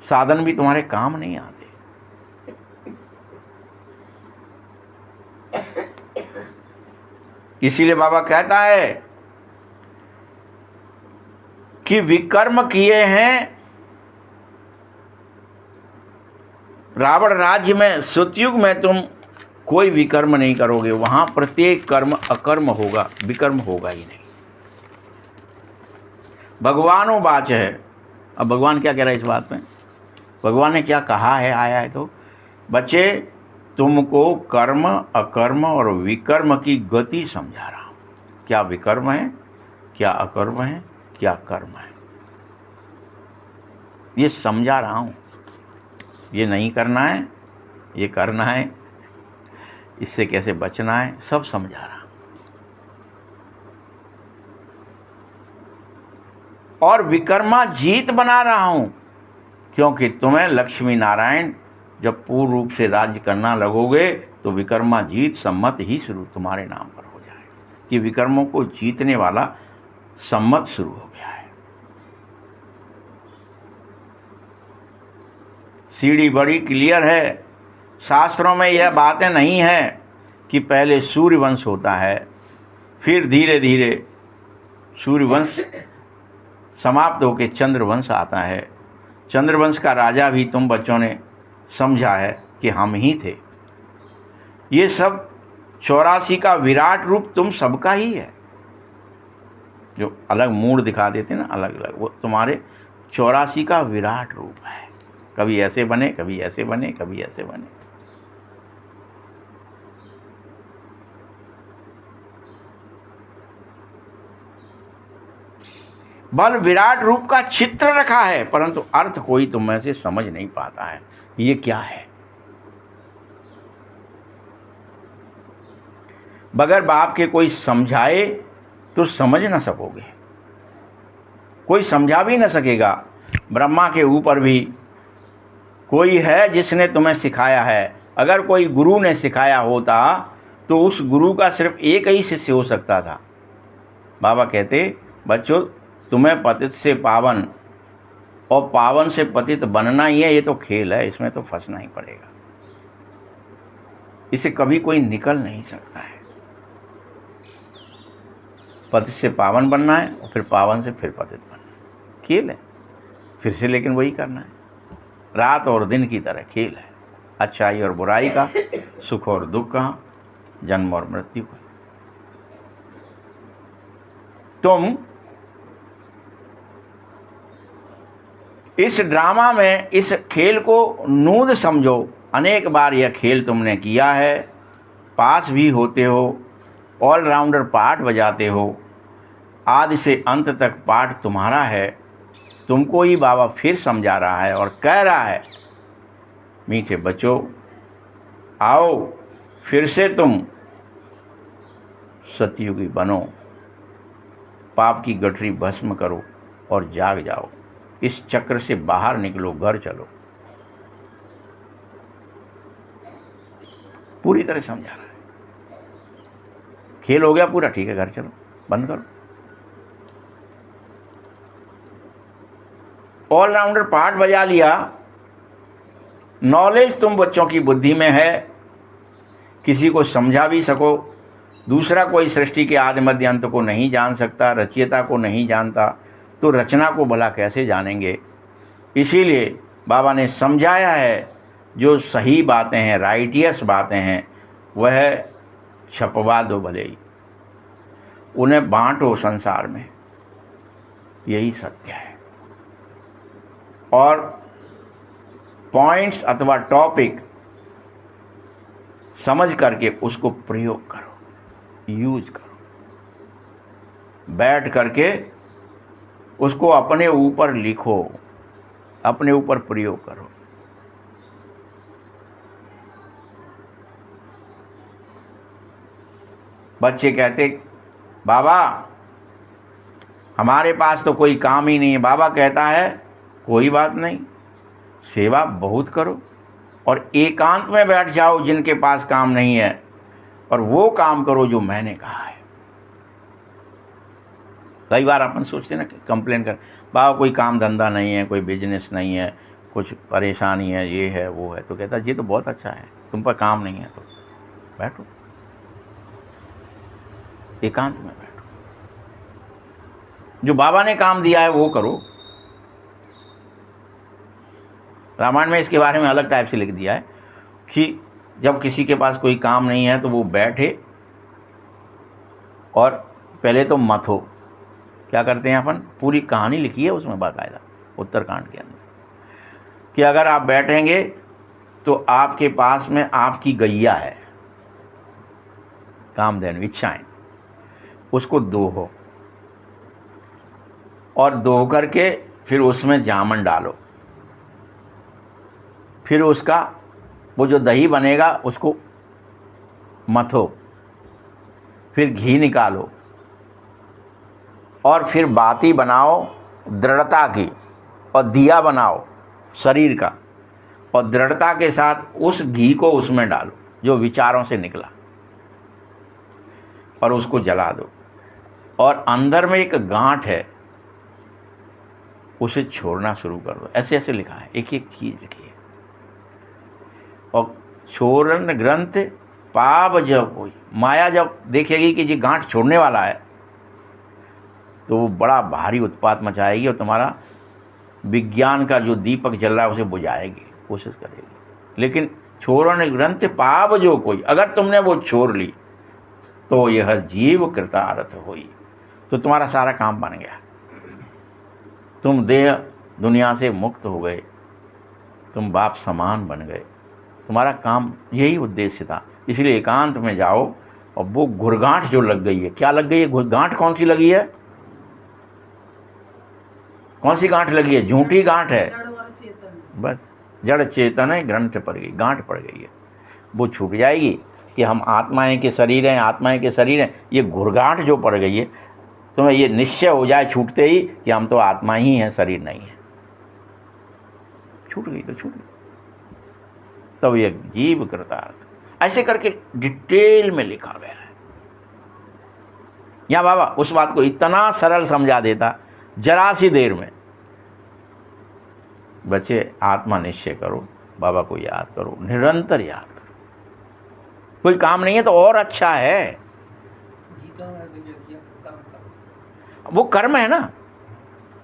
Speaker 1: साधन भी तुम्हारे काम नहीं आते। इसीलिए बाबा कहता है कि विकर्म किए हैं रावण राज्य में, सतयुग में तुम कोई विकर्म नहीं करोगे, वहां प्रत्येक कर्म अकर्म होगा, विकर्म होगा ही नहीं। भगवानो वाच है। अब भगवान क्या कह रहा है इस बात में? भगवान ने क्या कहा है, आया है तो बच्चे तुमको कर्म अकर्म और विकर्म की गति समझा रहा हूँ। क्या विकर्म है, क्या अकर्म है, क्या कर्म है, ये समझा रहा हूँ। ये नहीं करना है, ये करना है, इससे कैसे बचना है, सब समझा रहा हूँ। और विकर्मा जीत बना रहा हूँ, क्योंकि तुम्हें लक्ष्मी नारायण जब पूर्ण रूप से राज्य करना लगोगे तो विकर्मा जीत सम्मत ही शुरू तुम्हारे नाम पर हो जाएगा, कि विकर्मों को जीतने वाला सम्मत शुरू हो गया है। सीढ़ी बड़ी क्लियर है। शास्त्रों में यह बातें नहीं है कि पहले सूर्यवंश होता है, फिर धीरे धीरे सूर्यवंश समाप्त होकर चंद्रवंश आता है। चंद्रवंश का राजा भी तुम बच्चों ने समझा है कि हम ही थे। ये सब 84 का विराट रूप तुम सबका ही है। जो अलग मूड दिखा देते ना अलग अलग, वो तुम्हारे 84 का विराट रूप है। कभी ऐसे बने, कभी ऐसे बने, कभी ऐसे बने। बल विराट रूप का चित्र रखा है, परंतु अर्थ कोई तुम में से समझ नहीं पाता है ये क्या है। बगैर बाप के कोई समझाए तो समझ ना सकोगे, कोई समझा भी ना सकेगा। ब्रह्मा के ऊपर भी कोई है जिसने तुम्हें सिखाया है। अगर कोई गुरु ने सिखाया होता तो उस गुरु का सिर्फ एक ही शिष्य हो सकता था। बाबा कहते, बच्चों तुम्हें पतित से पावन और पावन से पतित बनना ही है, ये तो खेल है, इसमें तो फंसना ही पड़ेगा। इसे कभी कोई निकल नहीं सकता है। पतित से पावन बनना है और फिर पावन से फिर पतित बनना है, खेल है फिर से, लेकिन वही करना है। रात और दिन की तरह खेल है, अच्छाई और बुराई का, सुख और दुख का, जन्म और मृत्यु का। तुम इस ड्रामा में इस खेल को नूद समझो। अनेक बार यह खेल तुमने किया है, पास भी होते हो, ऑलराउंडर पार्ट बजाते हो, आदि से अंत तक पाठ तुम्हारा है। तुमको ही बाबा फिर समझा रहा है और कह रहा है, मीठे बच्चों आओ फिर से तुम सतयुगी बनो, पाप की गठरी भस्म करो और जाग जाओ, इस चक्र से बाहर निकलो, घर चलो। पूरी तरह समझा रहा है। खेल हो गया पूरा, ठीक है, घर चलो, बंद करो। ऑलराउंडर पार्ट बजा लिया। नॉलेज तुम बच्चों की बुद्धि में है, किसी को समझा भी सको। दूसरा कोई सृष्टि के आदि मध्य अंत को नहीं जान सकता, रचयिता को नहीं जानता, तो रचना को भला कैसे जानेंगे। इसीलिए बाबा ने समझाया है, जो सही बातें हैं, राइटियस बातें हैं, वह छपवा दो भले ही, उन्हें बांटो संसार में, यही सत्य है। और पॉइंट्स अथवा टॉपिक समझ करके उसको प्रयोग करो, यूज करो, बैठ करके उसको अपने ऊपर लिखो, अपने ऊपर प्रयोग करो। बच्चे कहते, बाबा हमारे पास तो कोई काम ही नहीं है। बाबा कहता है, कोई बात नहीं, सेवा बहुत करो और एकांत में बैठ जाओ जिनके पास काम नहीं है, और वो काम करो जो मैंने कहा है। कई बार अपन सोचते ना, कंप्लेन कर, बाबा कोई काम धंधा नहीं है, कोई बिजनेस नहीं है, कुछ परेशानी है, ये है वो है। तो कहता ये तो बहुत अच्छा है, तुम पर काम नहीं है तो बैठो, एकांत में बैठो, जो बाबा ने काम दिया है वो करो। रामायण में इसके बारे में अलग टाइप से लिख दिया है कि जब किसी के पास कोई काम नहीं है तो वो बैठे और पहले तो मथो। क्या करते हैं अपन, पूरी कहानी लिखी है उसमें बाकायदा उत्तरकांड के अंदर, कि अगर आप बैठेंगे तो आपके पास में आपकी गैया है, कामधेनु, इच्छाएं, उसको दोहो, और दोह करके फिर उसमें जामन डालो, फिर उसका वो जो दही बनेगा उसको मथो, फिर घी निकालो, और फिर बाती बनाओ दृढ़ता की, और दिया बनाओ शरीर का, और दृढ़ता के साथ उस घी को उसमें डालो जो विचारों से निकला, और उसको जला दो। और अंदर में एक गांठ है, उसे छोड़ना शुरू कर दो। ऐसे ऐसे लिखा है, एक एक चीज़ लिखी है। और छोड़न ग्रंथ पाप जब हुई, माया जब देखेगी कि ये गांठ छोड़ने वाला है तो वो बड़ा भारी उत्पात मचाएगी और तुम्हारा विज्ञान का जो दीपक जल रहा है उसे बुझाएगी, कोशिश करेगी। लेकिन छोड़न ग्रंथ पाप जो कोई, अगर तुमने वो छोड़ ली तो यह जीव कृतार्थ हुई, तो तुम्हारा सारा काम बन गया। तुम देह दुनिया से मुक्त हो गए, तुम बाप समान बन गए, तुम्हारा काम यही उद्देश्य था। इसलिए एकांत में जाओ। और वो घुरगांठ जो लग गई है, क्या लग गई है गांठ, कौन सी लगी है, कौन सी गांठ लगी है, झूठी गांठ है, बस जड़ चेतन है, ग्रंथ पड़ गई, गांठ पड़ गई है। वो छूट जाएगी कि हम आत्माएं के शरीर हैं, आत्माएं के शरीर हैं। ये घुरगांठ जो पड़ गई है, तुम्हें ये निश्चय हो जाए छूटते ही कि हम तो आत्मा ही हैं, शरीर नहीं है। छूट गई तो छूट गई। तब ये जीव कृतार्थ, ऐसे करके डिटेल में लिखा गया है। यहाँ बाबा उस बात को इतना सरल समझा देता, जरा सी देर में। बच्चे आत्मा निश्चय करो, बाबा को याद करो, निरंतर याद करो। कोई काम नहीं है तो और अच्छा है।
Speaker 2: गीता में ऐसे कहती है कर्म करो,
Speaker 1: वो कर्म है ना,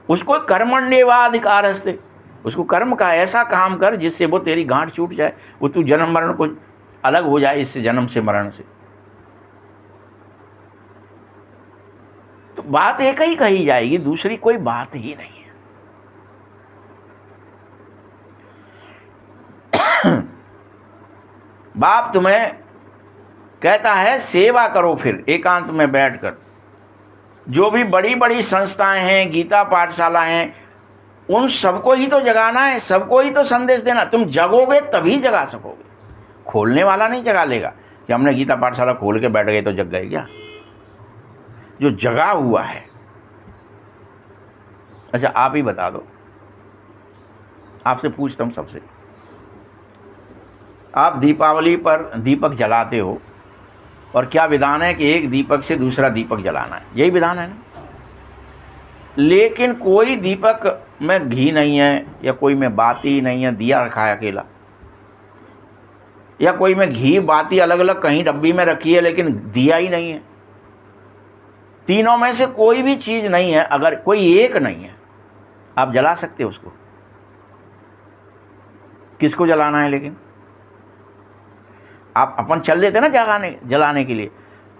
Speaker 1: उसको कर्मण्येवाधिकारस्ते, उसको कर्म का ऐसा काम कर जिससे वो तेरी गांठ छूट जाए, वो तू जन्म मरण को अलग हो जाए इससे, जन्म से मरण से। तो बात एक ही कही जाएगी, दूसरी कोई बात ही नहीं है। बाप तुम्हें कहता है सेवा करो, फिर एकांत में बैठकर। जो भी बड़ी बड़ी संस्थाएं हैं, गीता पाठशाला हैं, उन सबको ही तो जगाना है, सबको ही तो संदेश देना। तुम जगोगे तभी जगा सकोगे, खोलने वाला नहीं जगा लेगा। कि हमने गीता पाठशाला खोल के बैठ गए तो जग गए क्या? जो जगा हुआ है। अच्छा आप ही बता दो, आपसे पूछता हूँ सबसे, आप दीपावली पर दीपक जलाते हो और क्या विधान है कि एक दीपक से दूसरा दीपक जलाना है, यही विधान है ना? लेकिन कोई दीपक में घी नहीं है, या कोई में बाती नहीं है, दिया रखा है अकेला, या कोई में घी बाती अलग अलग कहीं डब्बी में रखी है लेकिन दिया ही नहीं है। तीनों में से कोई भी चीज़ नहीं है। अगर कोई एक नहीं है, आप जला सकते हो उसको। किसको जलाना है? लेकिन आप अपन चल देते ना जलाने के लिए,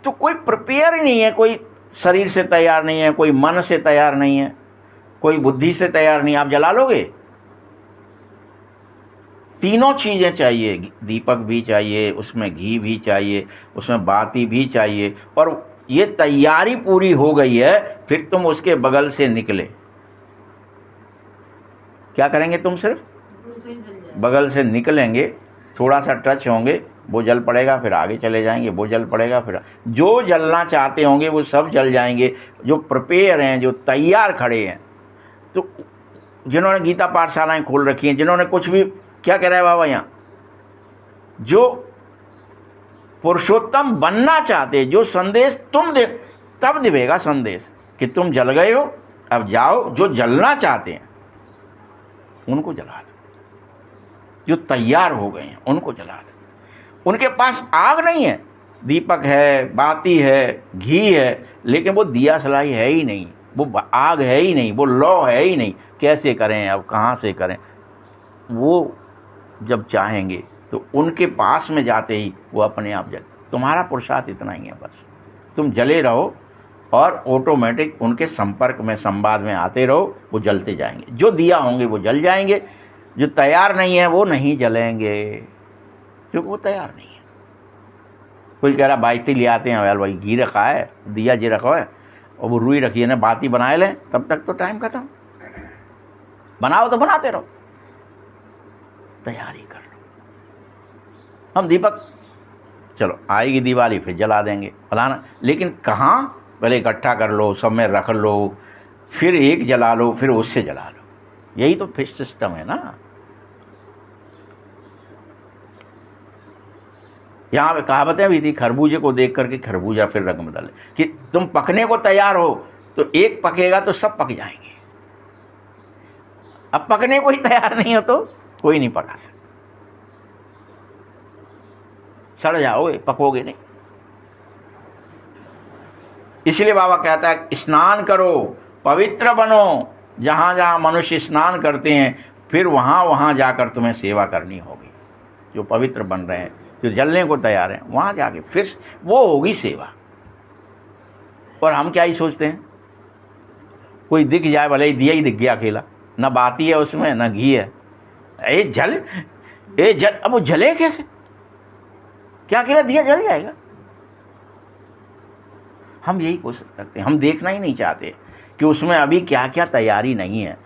Speaker 1: तो कोई प्रिपेयर ही नहीं है, कोई शरीर से तैयार नहीं है, कोई मन से तैयार नहीं है, कोई बुद्धि से तैयार नहीं। आप जला लोगे? तीनों चीज़ें चाहिए, दीपक भी चाहिए, उसमें घी भी चाहिए, उसमें बाती भी चाहिए, और ये तैयारी पूरी हो गई है, फिर तुम उसके बगल से निकले। क्या करेंगे? तुम सिर्फ बगल से निकलेंगे, थोड़ा सा टच होंगे, वो जल पड़ेगा, फिर आगे चले जाएंगे, वो जल पड़ेगा, फिर जो जलना चाहते होंगे वो सब जल जाएंगे। जो प्रिपेयर हैं, जो तैयार खड़े हैं, तो जिन्होंने गीता पाठशालाएं खोल रखी हैं, जिन्होंने कुछ भी, क्या कह रहा है बाबा यहाँ, जो पुरुषोत्तम बनना चाहते, जो संदेश तुम दे, तब दिवेगा संदेश कि तुम जल गए हो, अब जाओ, जो जलना चाहते हैं उनको जला दो, जो तैयार हो गए हैं उनको जला दो। उनके पास आग नहीं है, दीपक है, बाती है, घी है, लेकिन वो दिया सलाई है ही नहीं, वो आग है ही नहीं, वो लौ है ही नहीं। कैसे करें अब, कहाँ से करें? वो जब चाहेंगे तो उनके पास में जाते ही वो अपने आप जल। तुम्हारा पुरुषार्थ इतना ही है, बस तुम जले रहो और ऑटोमेटिक उनके संपर्क में, संवाद में आते रहो, वो जलते जाएंगे। जो दिया होंगे वो जल जाएंगे, जो तैयार नहीं है वो नहीं जलेंगे, क्योंकि वो तैयार नहीं है। कोई कह रहा बाती ले आते हैं, यार भाई घी रखा है, दिया जी रखा है, और वो रुई रखी है ना, बाती बनाए लें, तब तक तो टाइम खत्म। बनाओ तो बनाते रहो, तैयारी कर लो। हम दीपक, चलो आएगी दिवाली फिर जला देंगे फलाना, लेकिन कहाँ? पहले इकट्ठा कर लो, सब में रख लो, फिर एक जला लो, फिर उससे जला लो। यही तो फिर सिस्टम है ना। यहाँ पे कहावतें भी थी, खरबूजे को देख करके खरबूजा फिर रंग बदले, कि तुम पकने को तैयार हो तो एक पकेगा तो सब पक जाएंगे। अब पकने को ही तैयार नहीं हो तो कोई नहीं पका सकता, सड़ जाओगे, पकोगे नहीं। इसलिए बाबा कहता है स्नान करो, पवित्र बनो। जहाँ जहाँ मनुष्य स्नान करते हैं, फिर वहाँ वहाँ जाकर तुम्हें सेवा करनी होगी। जो पवित्र बन रहे हैं, जो जलने को तैयार हैं, वहाँ जाके फिर वो होगी सेवा। और हम क्या ही सोचते हैं, कोई दिख जाए, भले ही दिया ही दिख गया अकेला, न बाती है उसमें न घी है, ए जल। अब वो जले कैसे? क्या अकेला दिया जल जाएगा? हम यही कोशिश करते हैं, हम देखना ही नहीं चाहते कि उसमें अभी क्या क्या तैयारी नहीं है।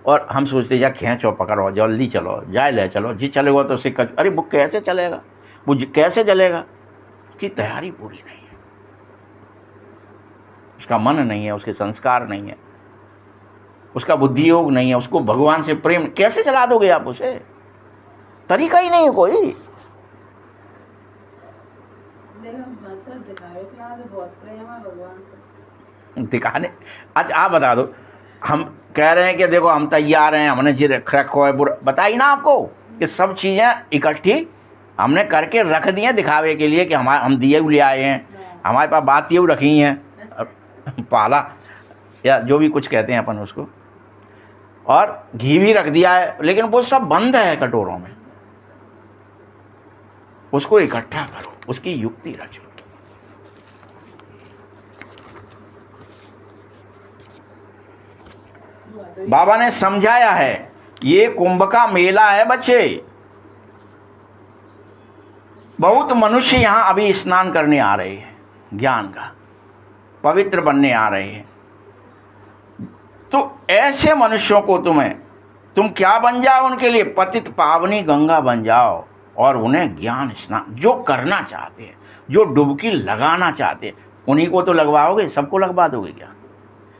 Speaker 1: और हम सोचते जा खींचो, पकड़ो, जल्दी चलो, जाए ले चलो, जी चलेगा तो सिक्का, अरे वो कैसे चलेगा, वो कैसे जलेगा? उसकी तैयारी पूरी नहीं है, उसका मन नहीं है, उसके संस्कार नहीं है, उसका बुद्धि योग नहीं है, उसको भगवान से प्रेम, कैसे जला दोगे आप उसे? तरीका ही नहीं है कोई।
Speaker 3: बहुत प्रेम है भगवान से
Speaker 1: दिखाने। अच्छा आप बता दो, हम कह रहे हैं कि देखो हम तैयार हैं, हमने जी रख रखो है बुरा, बताई ना आपको कि सब चीज़ें इकट्ठी हमने करके रख दी हैं दिखावे के लिए कि हम दिए ले आए हैं, हमारे पास बातियाँ रखी हैं, पाला या जो भी कुछ कहते हैं अपन उसको, और घी भी रख दिया है, लेकिन वो सब बंद है कटोरों में। उसको इकट्ठा करो, उसकी युक्ति रचो। बाबा ने समझाया है, ये कुंभ का मेला है बच्चे। बहुत मनुष्य यहां अभी स्नान करने आ रहे हैं, ज्ञान का पवित्र बनने आ रहे हैं। तो ऐसे मनुष्यों को तुम क्या बन जाओ उनके लिए? पतित पावनी गंगा बन जाओ और उन्हें ज्ञान स्नान जो करना चाहते हैं, जो डुबकी लगाना चाहते हैं, उन्हीं को तो लगवाओगे, सबको लगवा दोगे क्या?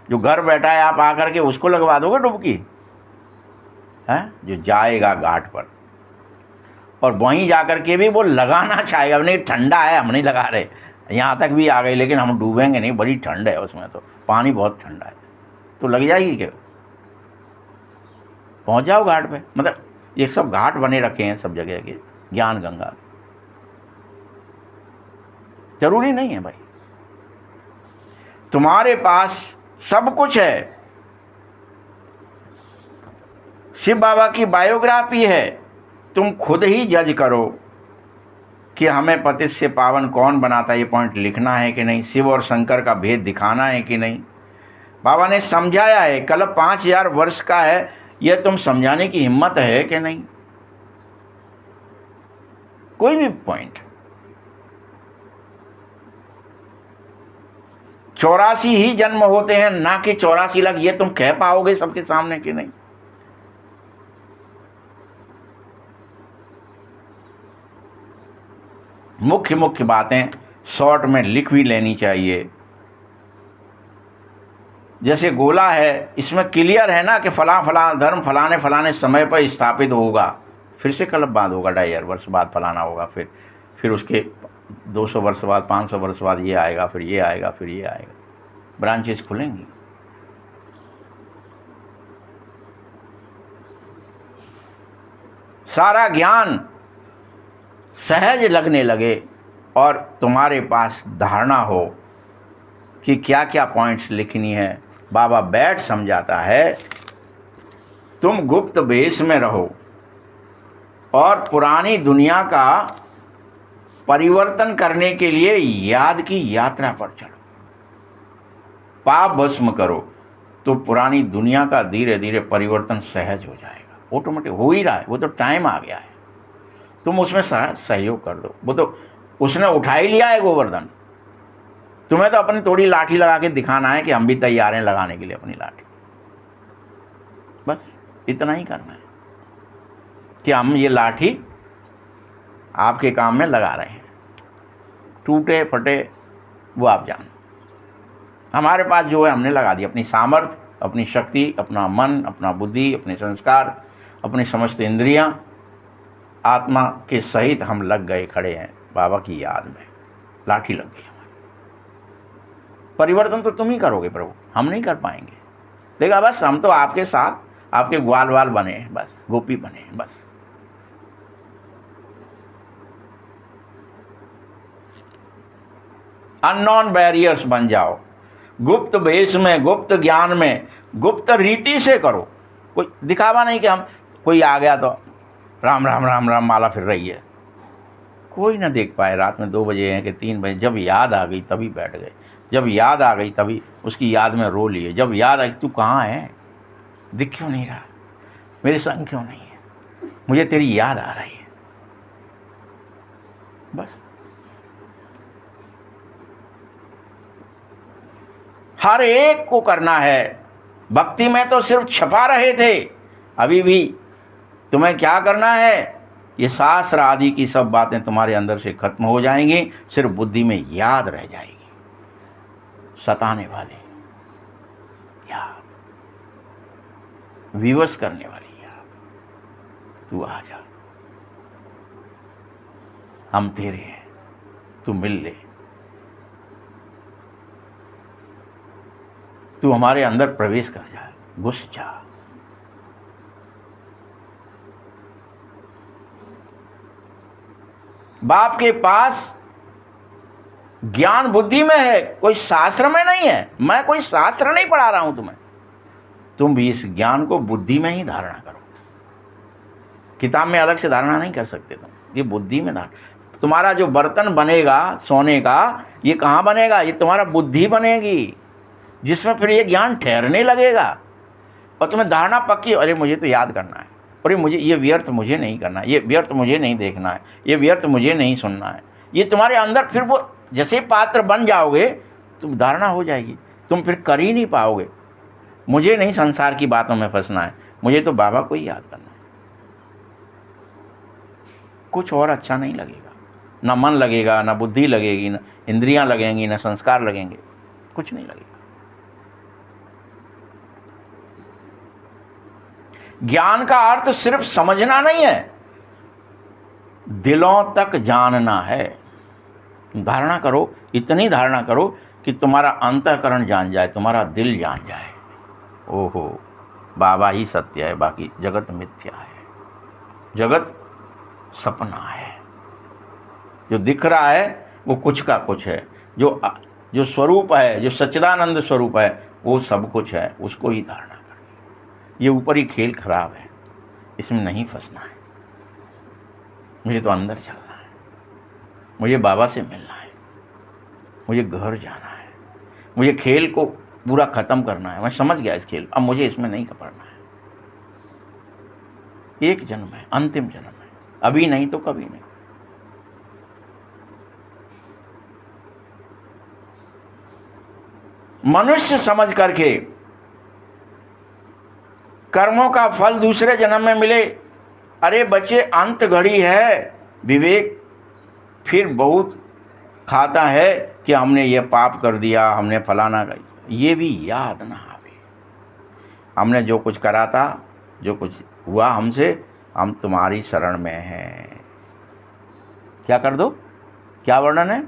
Speaker 1: जो घर बैठा है आप आकर के उसको लगवा दोगे डुबकी? है जो जाएगा घाट पर और वहीं जाकर के भी वो लगाना चाहेगा, नहीं ठंडा है हम नहीं लगा रहे, यहाँ तक भी आ गए लेकिन हम डूबेंगे नहीं, बड़ी ठंड है उसमें, तो पानी बहुत ठंडा है, तो लग जाएगी क्या? पहुँच जाओ घाट पे। मतलब ये सब घाट बने रखे हैं सब जगह के, ज्ञान गंगा। जरूरी नहीं है भाई, तुम्हारे पास सब कुछ है। शिव बाबा की बायोग्राफी है, तुम खुद ही जज करो कि हमें पतित से पावन कौन बनाता है, ये पॉइंट लिखना है कि नहीं, शिव और शंकर का भेद दिखाना है कि नहीं। बाबा ने समझाया है, कल 5000 वर्ष का है, यह तुम समझाने की हिम्मत है कि नहीं? कोई भी पॉइंट 84 ही जन्म होते हैं, ना कि 84 लाख, ये तुम कह पाओगे सबके सामने कि नहीं? मुख्य मुख्य बातें शॉर्ट में लिख भी लेनी चाहिए। जैसे गोला है, इसमें क्लियर है ना कि फला फला धर्म फलाने फलाने समय पर स्थापित होगा, फिर से कल्प बाद होगा, 2500 वर्ष बाद फलाना होगा, फिर उसके 200 वर्ष बाद 500 वर्ष बाद ये आएगा, फिर ये आएगा, फिर ये आएगा, ब्रांचेस खुलेंगी। सारा ज्ञान सहज लगने लगे और तुम्हारे पास धारणा हो कि क्या क्या पॉइंट्स लिखनी है। बाबा बैठ समझाता है, तुम गुप्त वेश में रहो और पुरानी दुनिया का परिवर्तन करने के लिए याद की यात्रा पर चलो, पाप भस्म करो, तो पुरानी दुनिया का धीरे धीरे परिवर्तन सहज हो जाएगा, ऑटोमेटिक हो ही रहा है, वो तो टाइम आ गया है, तुम उसमें सहयोग कर दो। वो तो उसने उठा ही लिया है गोवर्धन, तुम्हें तो अपनी थोड़ी लाठी लगा के दिखाना है कि हम भी तैयार हैं लगाने के लिए अपनी लाठी, बस इतना ही करना है कि हम ये लाठी आपके काम में लगा रहे हैं, टूटे फटे वो आप जान, हमारे पास जो है हमने लगा दी, अपनी सामर्थ्य, अपनी शक्ति, अपना मन, अपना बुद्धि, अपने संस्कार, अपनी समस्त इंद्रियां, आत्मा के सहित हम लग गए, खड़े हैं बाबा की याद में, लाठी लग गई हमारी। परिवर्तन तो तुम ही करोगे प्रभु, हम नहीं कर पाएंगे। देखा, बस हम तो आपके साथ आपके ग्वाल वाल बने हैं, बस गोपी बने हैं, बस। अननोन बैरियर्स बन जाओ, गुप्त वेश में, गुप्त ज्ञान में, गुप्त रीति से करो। कोई दिखावा नहीं कि हम कोई आ गया तो राम राम राम राम माला फिर रही है, कोई ना देख पाए, रात में 2 बजे हैं कि 3 बजे, जब याद आ गई तभी बैठ गए, जब याद आ गई तभी उसकी याद में रो लिए, जब याद आई तू कहाँ है, दिख क्यों नहीं रहा, मेरे संग क्यों नहीं है, मुझे तेरी याद आ रही है, बस। हर एक को करना है। भक्ति में तो सिर्फ छपा रहे थे, अभी भी तुम्हें क्या करना है, ये शास्त्र आदि की सब बातें तुम्हारे अंदर से खत्म हो जाएंगी, सिर्फ बुद्धि में याद रह जाएगी, सताने वाली याद, विवश करने वाली याद। तू आ जा, हम तेरे हैं, तू मिल ले, तू हमारे अंदर प्रवेश कर जा। घुस जा। बाप के पास ज्ञान बुद्धि में है, कोई शास्त्र में नहीं है। मैं कोई शास्त्र नहीं पढ़ा रहा हूं तुम्हें, तुम भी इस ज्ञान को बुद्धि में ही धारणा करो। किताब में अलग से धारणा नहीं कर सकते तुम, ये बुद्धि में धारणा। तुम्हारा जो बर्तन बनेगा सोने का, ये कहाँ बनेगा? ये तुम्हारा बुद्धि बनेगी, जिसमें फिर ये ज्ञान ठहरने लगेगा और तुम्हें धारणा पक्की, अरे मुझे तो याद करना है, अरे मुझे ये व्यर्थ मुझे नहीं करना है, ये व्यर्थ मुझे नहीं देखना है, ये व्यर्थ मुझे नहीं सुनना है। ये तुम्हारे अंदर फिर वो जैसे पात्र बन जाओगे, तुम धारणा हो जाएगी, तुम फिर कर ही नहीं पाओगे। मुझे नहीं संसार की बातों में फंसना है, मुझे तो बाबा को ही याद करना है। कुछ और अच्छा नहीं लगेगा, ना मन लगेगा, ना बुद्धि लगेगी, ना इंद्रियां लगेंगी, ना संस्कार लगेंगे, कुछ नहीं लगेगा। ज्ञान का अर्थ सिर्फ समझना नहीं है, दिलों तक जानना है। धारणा करो, इतनी धारणा करो कि तुम्हारा अंतःकरण जान जाए, तुम्हारा दिल जान जाए, ओहो बाबा ही सत्य है, बाकी जगत मिथ्या है, जगत सपना है। जो दिख रहा है वो कुछ का कुछ है, जो स्वरूप है, जो सच्चिदानंद स्वरूप है, वो सब कुछ है, उसको ही धारणा करनी। ये ऊपरी खेल खराब है, इसमें नहीं फंसना है। मुझे तो अंदर चलना है, मुझे बाबा से मिलना है, मुझे घर जाना है, मुझे खेल को पूरा ख़त्म करना है। मैं समझ गया इस खेल, अब मुझे इसमें नहीं पड़ना है। एक जन्म है, अंतिम जन्म है, अभी नहीं तो कभी नहीं। मनुष्य समझ करके कर्मों का फल दूसरे जन्म में मिले, अरे बच्चे अंत घड़ी है, विवेक फिर बहुत खाता है कि हमने ये पाप कर दिया, हमने फलाना कर, ये भी याद ना आवे। हमने जो कुछ करा था, जो कुछ हुआ हमसे, हम तुम्हारी शरण में हैं। क्या कर दो? क्या वर्णन है?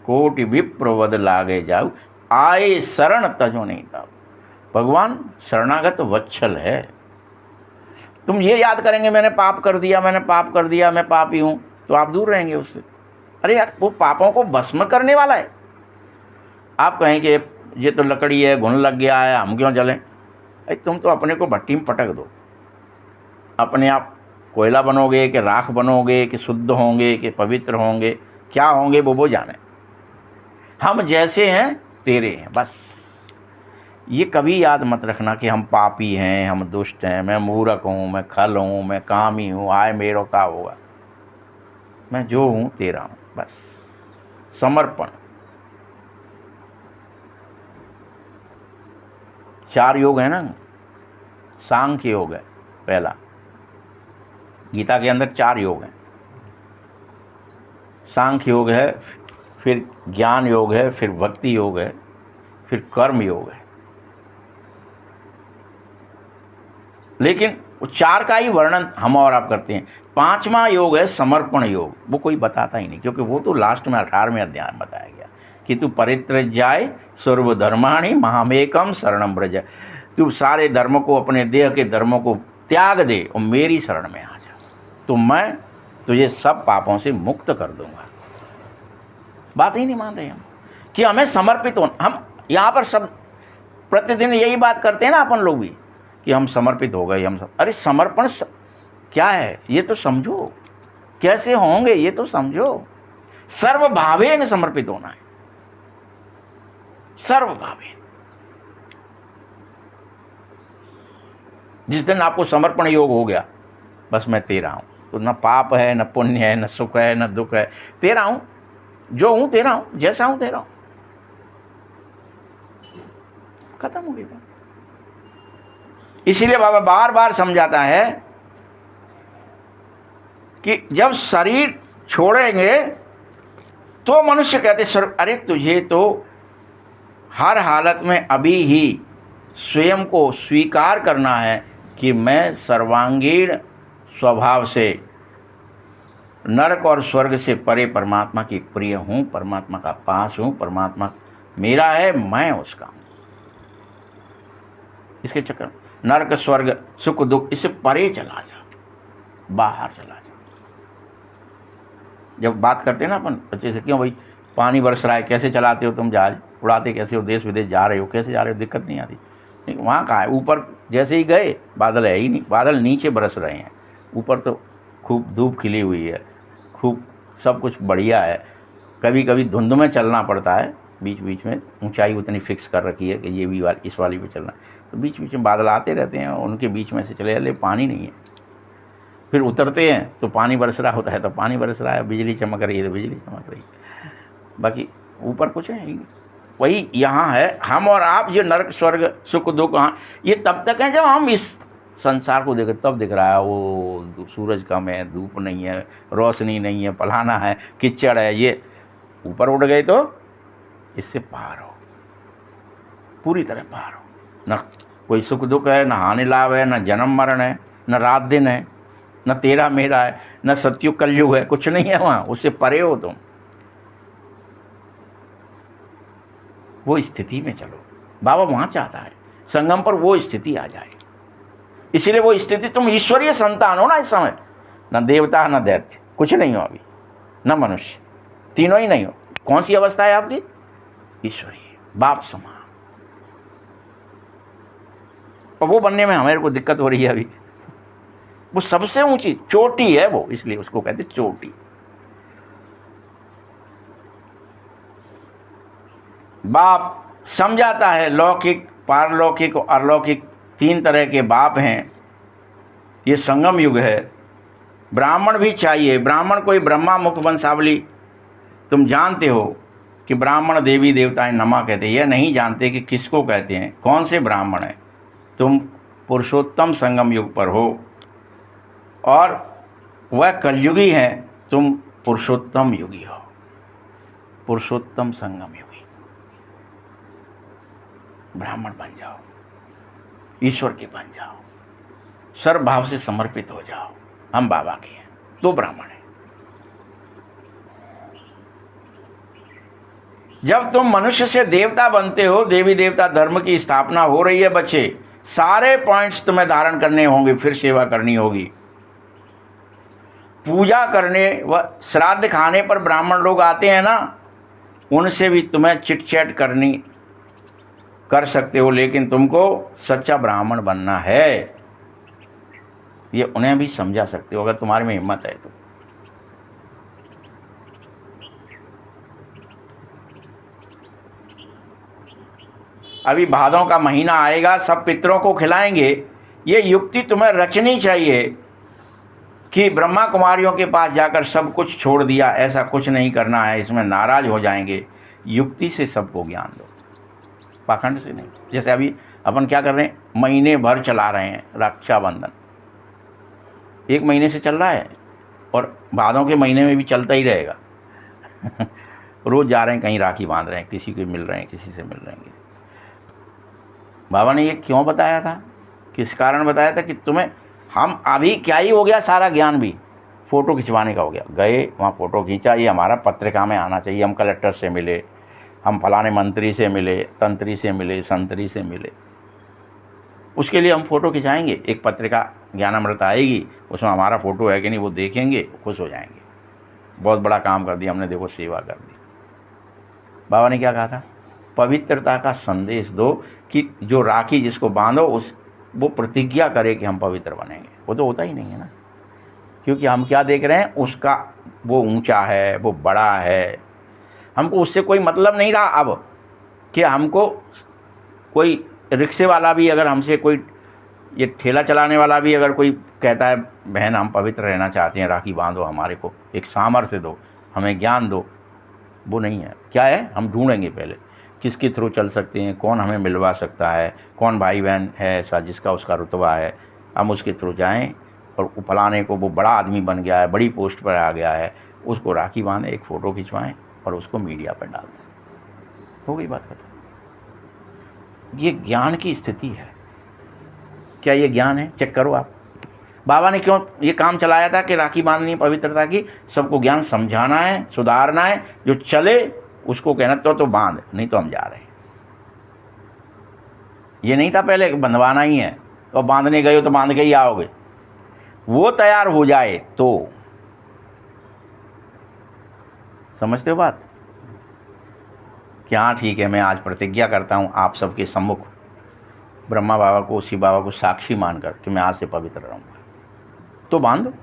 Speaker 1: कोटि विप्रवद लागे जाऊ, आए शरण तजो नहीं ताऊ। भगवान शरणागत वत्सल है। तुम ये याद करेंगे मैंने पाप कर दिया, मैंने पाप कर दिया, मैं पापी हूँ, तो आप दूर रहेंगे उससे। अरे यार, वो पापों को भस्म करने वाला है। आप कहेंगे ये तो लकड़ी है, घुन लग गया है, हम क्यों जलें? अरे तुम तो अपने को भट्टी में पटक दो, अपने आप कोयला बनोगे कि राख बनोगे, कि शुद्ध होंगे कि पवित्र होंगे, क्या होंगे वो जाने। हम जैसे हैं तेरे हैं, बस। ये कभी याद मत रखना कि हम पापी हैं, हम दुष्ट हैं, मैं मूर्ख हूँ, मैं खल हूँ, मैं कामी हूँ, आए मेरो का होगा। मैं जो हूँ तेरा हूँ, बस। समर्पण। 4 योग है ना, सांख्य योग है पहला, गीता के अंदर 4 योग हैं। सांख्य योग है, फिर ज्ञान योग है, फिर भक्ति योग है, फिर कर्म योग है। लेकिन वो 4 का ही वर्णन हम और आप करते हैं। 5वां योग है समर्पण योग, वो कोई बताता ही नहीं, क्योंकि वो तो लास्ट में 18वें अध्याय में बताया गया कि तू परित्रज्याय सर्वधर्माणि मामेकम शरणं व्रज। तू सारे धर्म को, अपने देह के धर्मों को त्याग दे और मेरी शरण में आ जा, तो मैं तुझे सब पापों से मुक्त कर दूंगा। बात ही नहीं मान रहे हम कि हमें समर्पित हो। हम यहाँ पर सब प्रतिदिन यही बात करते हैं ना अपन लोग भी कि हम समर्पित हो गए, हम सब। अरे समर्पण क्या है ये तो समझो, कैसे होंगे ये तो समझो। सर्वभावेन समर्पित होना है, सर्वभावेन। जिस दिन आपको समर्पण योग हो गया, बस मैं तेरा हूं, तो न पाप है, न पुण्य है, न सुख है, न दुख है, तेरा हूं, जो हूं तेरा हूं, जैसा हूं तेरा हूं। खत्म हो गई बात। इसीलिए बाबा बार बार समझाता है कि जब शरीर छोड़ेंगे तो मनुष्य कहते सर, अरे तुझे तो हर हालत में अभी ही स्वयं को स्वीकार करना है कि मैं सर्वांगीण स्वभाव से नरक और स्वर्ग से परे परमात्मा की प्रिय हूँ, परमात्मा का पास हूँ, परमात्मा मेरा है, मैं उसका हूँ। इसके चक्कर नरक स्वर्ग सुख दुख, इससे परे चला जा, बाहर चला जा। जब बात करते हैं ना अपन बच्चे से, क्यों भाई पानी बरस रहा है, कैसे चलाते हो तुम, जहाज उड़ाते कैसे हो, देश विदेश जा रहे हो, कैसे जा रहे हो, दिक्कत नहीं आती। नहीं, वहाँ कहाँ है, ऊपर जैसे ही गए बादल है ही नहीं, बादल नीचे बरस रहे हैं, ऊपर तो खूब धूप खिली हुई है, खूब सब कुछ बढ़िया है। कभी कभी धुंध में चलना पड़ता है, बीच बीच में ऊंचाई उतनी फिक्स कर रखी है कि ये भी इस वाली पे चलना, तो बीच बीच में बादल आते रहते हैं, उनके बीच में से चले जाते, पानी नहीं है। फिर उतरते हैं तो पानी बरस रहा होता है, तो पानी बरस रहा है, बिजली चमक रही है तो बिजली चमक रही है, बाकी ऊपर कुछ है ही नहीं। वही यहाँ है, हम और आप जो नरक स्वर्ग सुख दुख, हाँ ये तब तक है जब हम इस संसार को देखें, तब दिख रहा है वो सूरज कम है, धूप नहीं है, रोशनी नहीं है, फलाना है, कीचड़ है, ये ऊपर उड़ गए तो इससे पार हो, पूरी तरह पार हो। न कोई सुख दुख है, न हानि लाभ है, न जन्म मरण है, न रात दिन है, न तेरा मेरा है, न सत्युग कलयुग है, कुछ नहीं है वहाँ, उससे परे हो तुम। वो स्थिति में चलो, बाबा वहाँ चाहता है संगम पर वो स्थिति आ जाए, इसीलिए वो स्थिति, तुम ईश्वरीय संतान हो ना इस समय, न देवता न दैत्य, कुछ नहीं हो अभी, न मनुष्य, तीनों ही नहीं हो। कौन सी अवस्था है आपकी? ईश्वरीय, बाप समान। और वो बनने में हमारे को दिक्कत हो रही है अभी, वो सबसे ऊंची चोटी है वो, इसलिए उसको कहते चोटी। बाप समझाता है, लौकिक पारलौकिक और अलौकिक तीन तरह के बाप हैं, ये संगम युग है। ब्राह्मण भी चाहिए, ब्राह्मण कोई ब्रह्मा मुख वंशावली, तुम जानते हो कि ब्राह्मण देवी देवताएं नमा कहते हैं, यह नहीं जानते कि किसको कहते हैं, कौन से ब्राह्मण हैं। तुम पुरुषोत्तम संगम युग पर हो और वह कलयुगी हैं, तुम पुरुषोत्तम युगी हो, पुरुषोत्तम संगम युगी। ब्राह्मण बन जाओ, ईश्वर के बन जाओ, सर्व भाव से समर्पित हो जाओ, हम बाबा के हैं, तो ब्राह्मण है। जब तुम मनुष्य से देवता बनते हो, देवी देवता धर्म की स्थापना हो रही है बच्चे, सारे पॉइंट्स तुम्हें धारण करने होंगे, फिर सेवा करनी होगी। पूजा करने व श्राद्ध खाने पर ब्राह्मण लोग आते हैं ना, उनसे भी तुम्हें चिट चैट करनी कर सकते हो, लेकिन तुमको सच्चा ब्राह्मण बनना है, ये उन्हें भी समझा सकते हो अगर तुम्हारे में हिम्मत है तो। अभी भादों का महीना आएगा, सब पितरों को खिलाएंगे। ये युक्ति तुम्हें रचनी चाहिए कि ब्रह्मा कुमारियों के पास जाकर सब कुछ छोड़ दिया, ऐसा कुछ नहीं करना है, इसमें नाराज हो जाएंगे। युक्ति से सबको ज्ञान दो, पाखंड से नहीं। जैसे अभी अपन क्या कर रहे हैं, महीने भर चला रहे हैं रक्षाबंधन, 1 महीने से चल रहा है और भादों के महीने में भी चलता ही रहेगा। रोज़ जा रहे हैं कहीं, राखी बांध रहे हैं, किसी को मिल रहे हैं, किसी से मिल रहे हैं। बाबा ने ये क्यों बताया था, किस कारण बताया था कि तुम्हें, हम अभी क्या ही हो गया, सारा ज्ञान भी फ़ोटो खिंचवाने का हो गया। गए वहाँ फ़ोटो खींचा, ये हमारा पत्रिका में आना चाहिए, हम कलेक्टर से मिले, हम फलाने मंत्री से मिले, तंत्री से मिले, संतरी से मिले, उसके लिए हम फ़ोटो खिंचाएंगे। एक पत्रिका ज्ञानामृत आएगी, उसमें हमारा फ़ोटो है कि नहीं वो देखेंगे, खुश हो जाएंगे, बहुत बड़ा काम कर दिया हमने, देखो सेवा कर दी। बाबा ने क्या कहा था, पवित्रता का संदेश दो कि जो राखी जिसको बांधो उस वो प्रतिज्ञा करे कि हम पवित्र बनेंगे। वो तो होता ही नहीं है ना, क्योंकि हम क्या देख रहे हैं, उसका वो ऊंचा है, वो बड़ा है, हमको उससे कोई मतलब नहीं रहा अब। कि हमको कोई रिक्शे वाला भी अगर हमसे, कोई ये ठेला चलाने वाला भी अगर कोई कहता है बहन हम पवित्र रहना चाहते हैं, राखी बांधो, हमारे को एक सामर्थ्य दो, हमें ज्ञान दो, वो नहीं है। क्या है, हम ढूंढेंगे पहले किसके थ्रू चल सकते हैं, कौन हमें मिलवा सकता है, कौन भाई बहन है ऐसा जिसका उसका रुतबा है, हम उसके थ्रू जाएं और फलाने को वो बड़ा आदमी बन गया है, बड़ी पोस्ट पर आ गया है, उसको राखी बांधें, एक फ़ोटो खिंचवाएं और उसको मीडिया पर डाल दें, हो गई बात खत्म। ये ज्ञान की स्थिति है। क्या ये ज्ञान है? चेक करो आप। बाबा ने क्यों ये काम चलाया था कि राखी बांधनी, पवित्रता की, सबको ज्ञान समझाना है, सुधारना है, जो चले उसको कहना तो बांध, नहीं तो हम जा रहे हैं। ये नहीं था पहले बंधवाना ही है, और बांधने गए हो तो बांध के ही आओगे। वो तैयार हो जाए तो, समझते हो बात? क्या ठीक है, मैं आज प्रतिज्ञा करता हूँ आप सबके सम्मुख, ब्रह्मा बाबा को, शिव बाबा को साक्षी मानकर कि मैं आज से पवित्र रहूँगा, तो बांधो।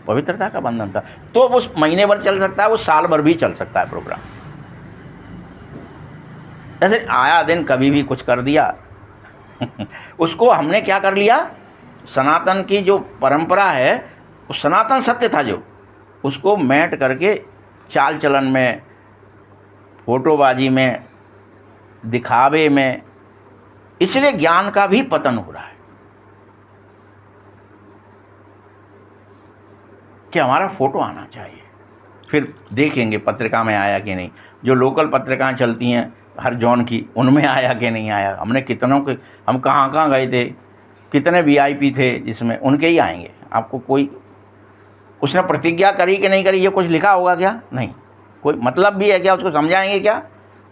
Speaker 1: पवित्रता का बंधन था तो वो महीने भर चल सकता है, वो साल भर भी चल सकता है प्रोग्राम। ऐसे आया दिन कभी भी कुछ कर दिया उसको हमने क्या कर लिया, सनातन की जो परंपरा है, वो सनातन सत्य था जो, उसको मैट करके चाल चलन में, फोटोबाजी में, दिखावे में, इसलिए ज्ञान का भी पतन हो रहा है कि हमारा फोटो आना चाहिए, फिर देखेंगे पत्रिका में आया कि नहीं। जो लोकल पत्रिकाएं चलती हैं हर जॉन की, उनमें आया कि नहीं आया। हमने कितनों के, हम कहाँ कहाँ गए थे, कितने वीआईपी थे जिसमें, उनके ही आएंगे। आपको कोई उसने प्रतिज्ञा करी कि नहीं करी, ये कुछ लिखा होगा क्या? नहीं। कोई मतलब भी है क्या? उसको समझाएंगे क्या?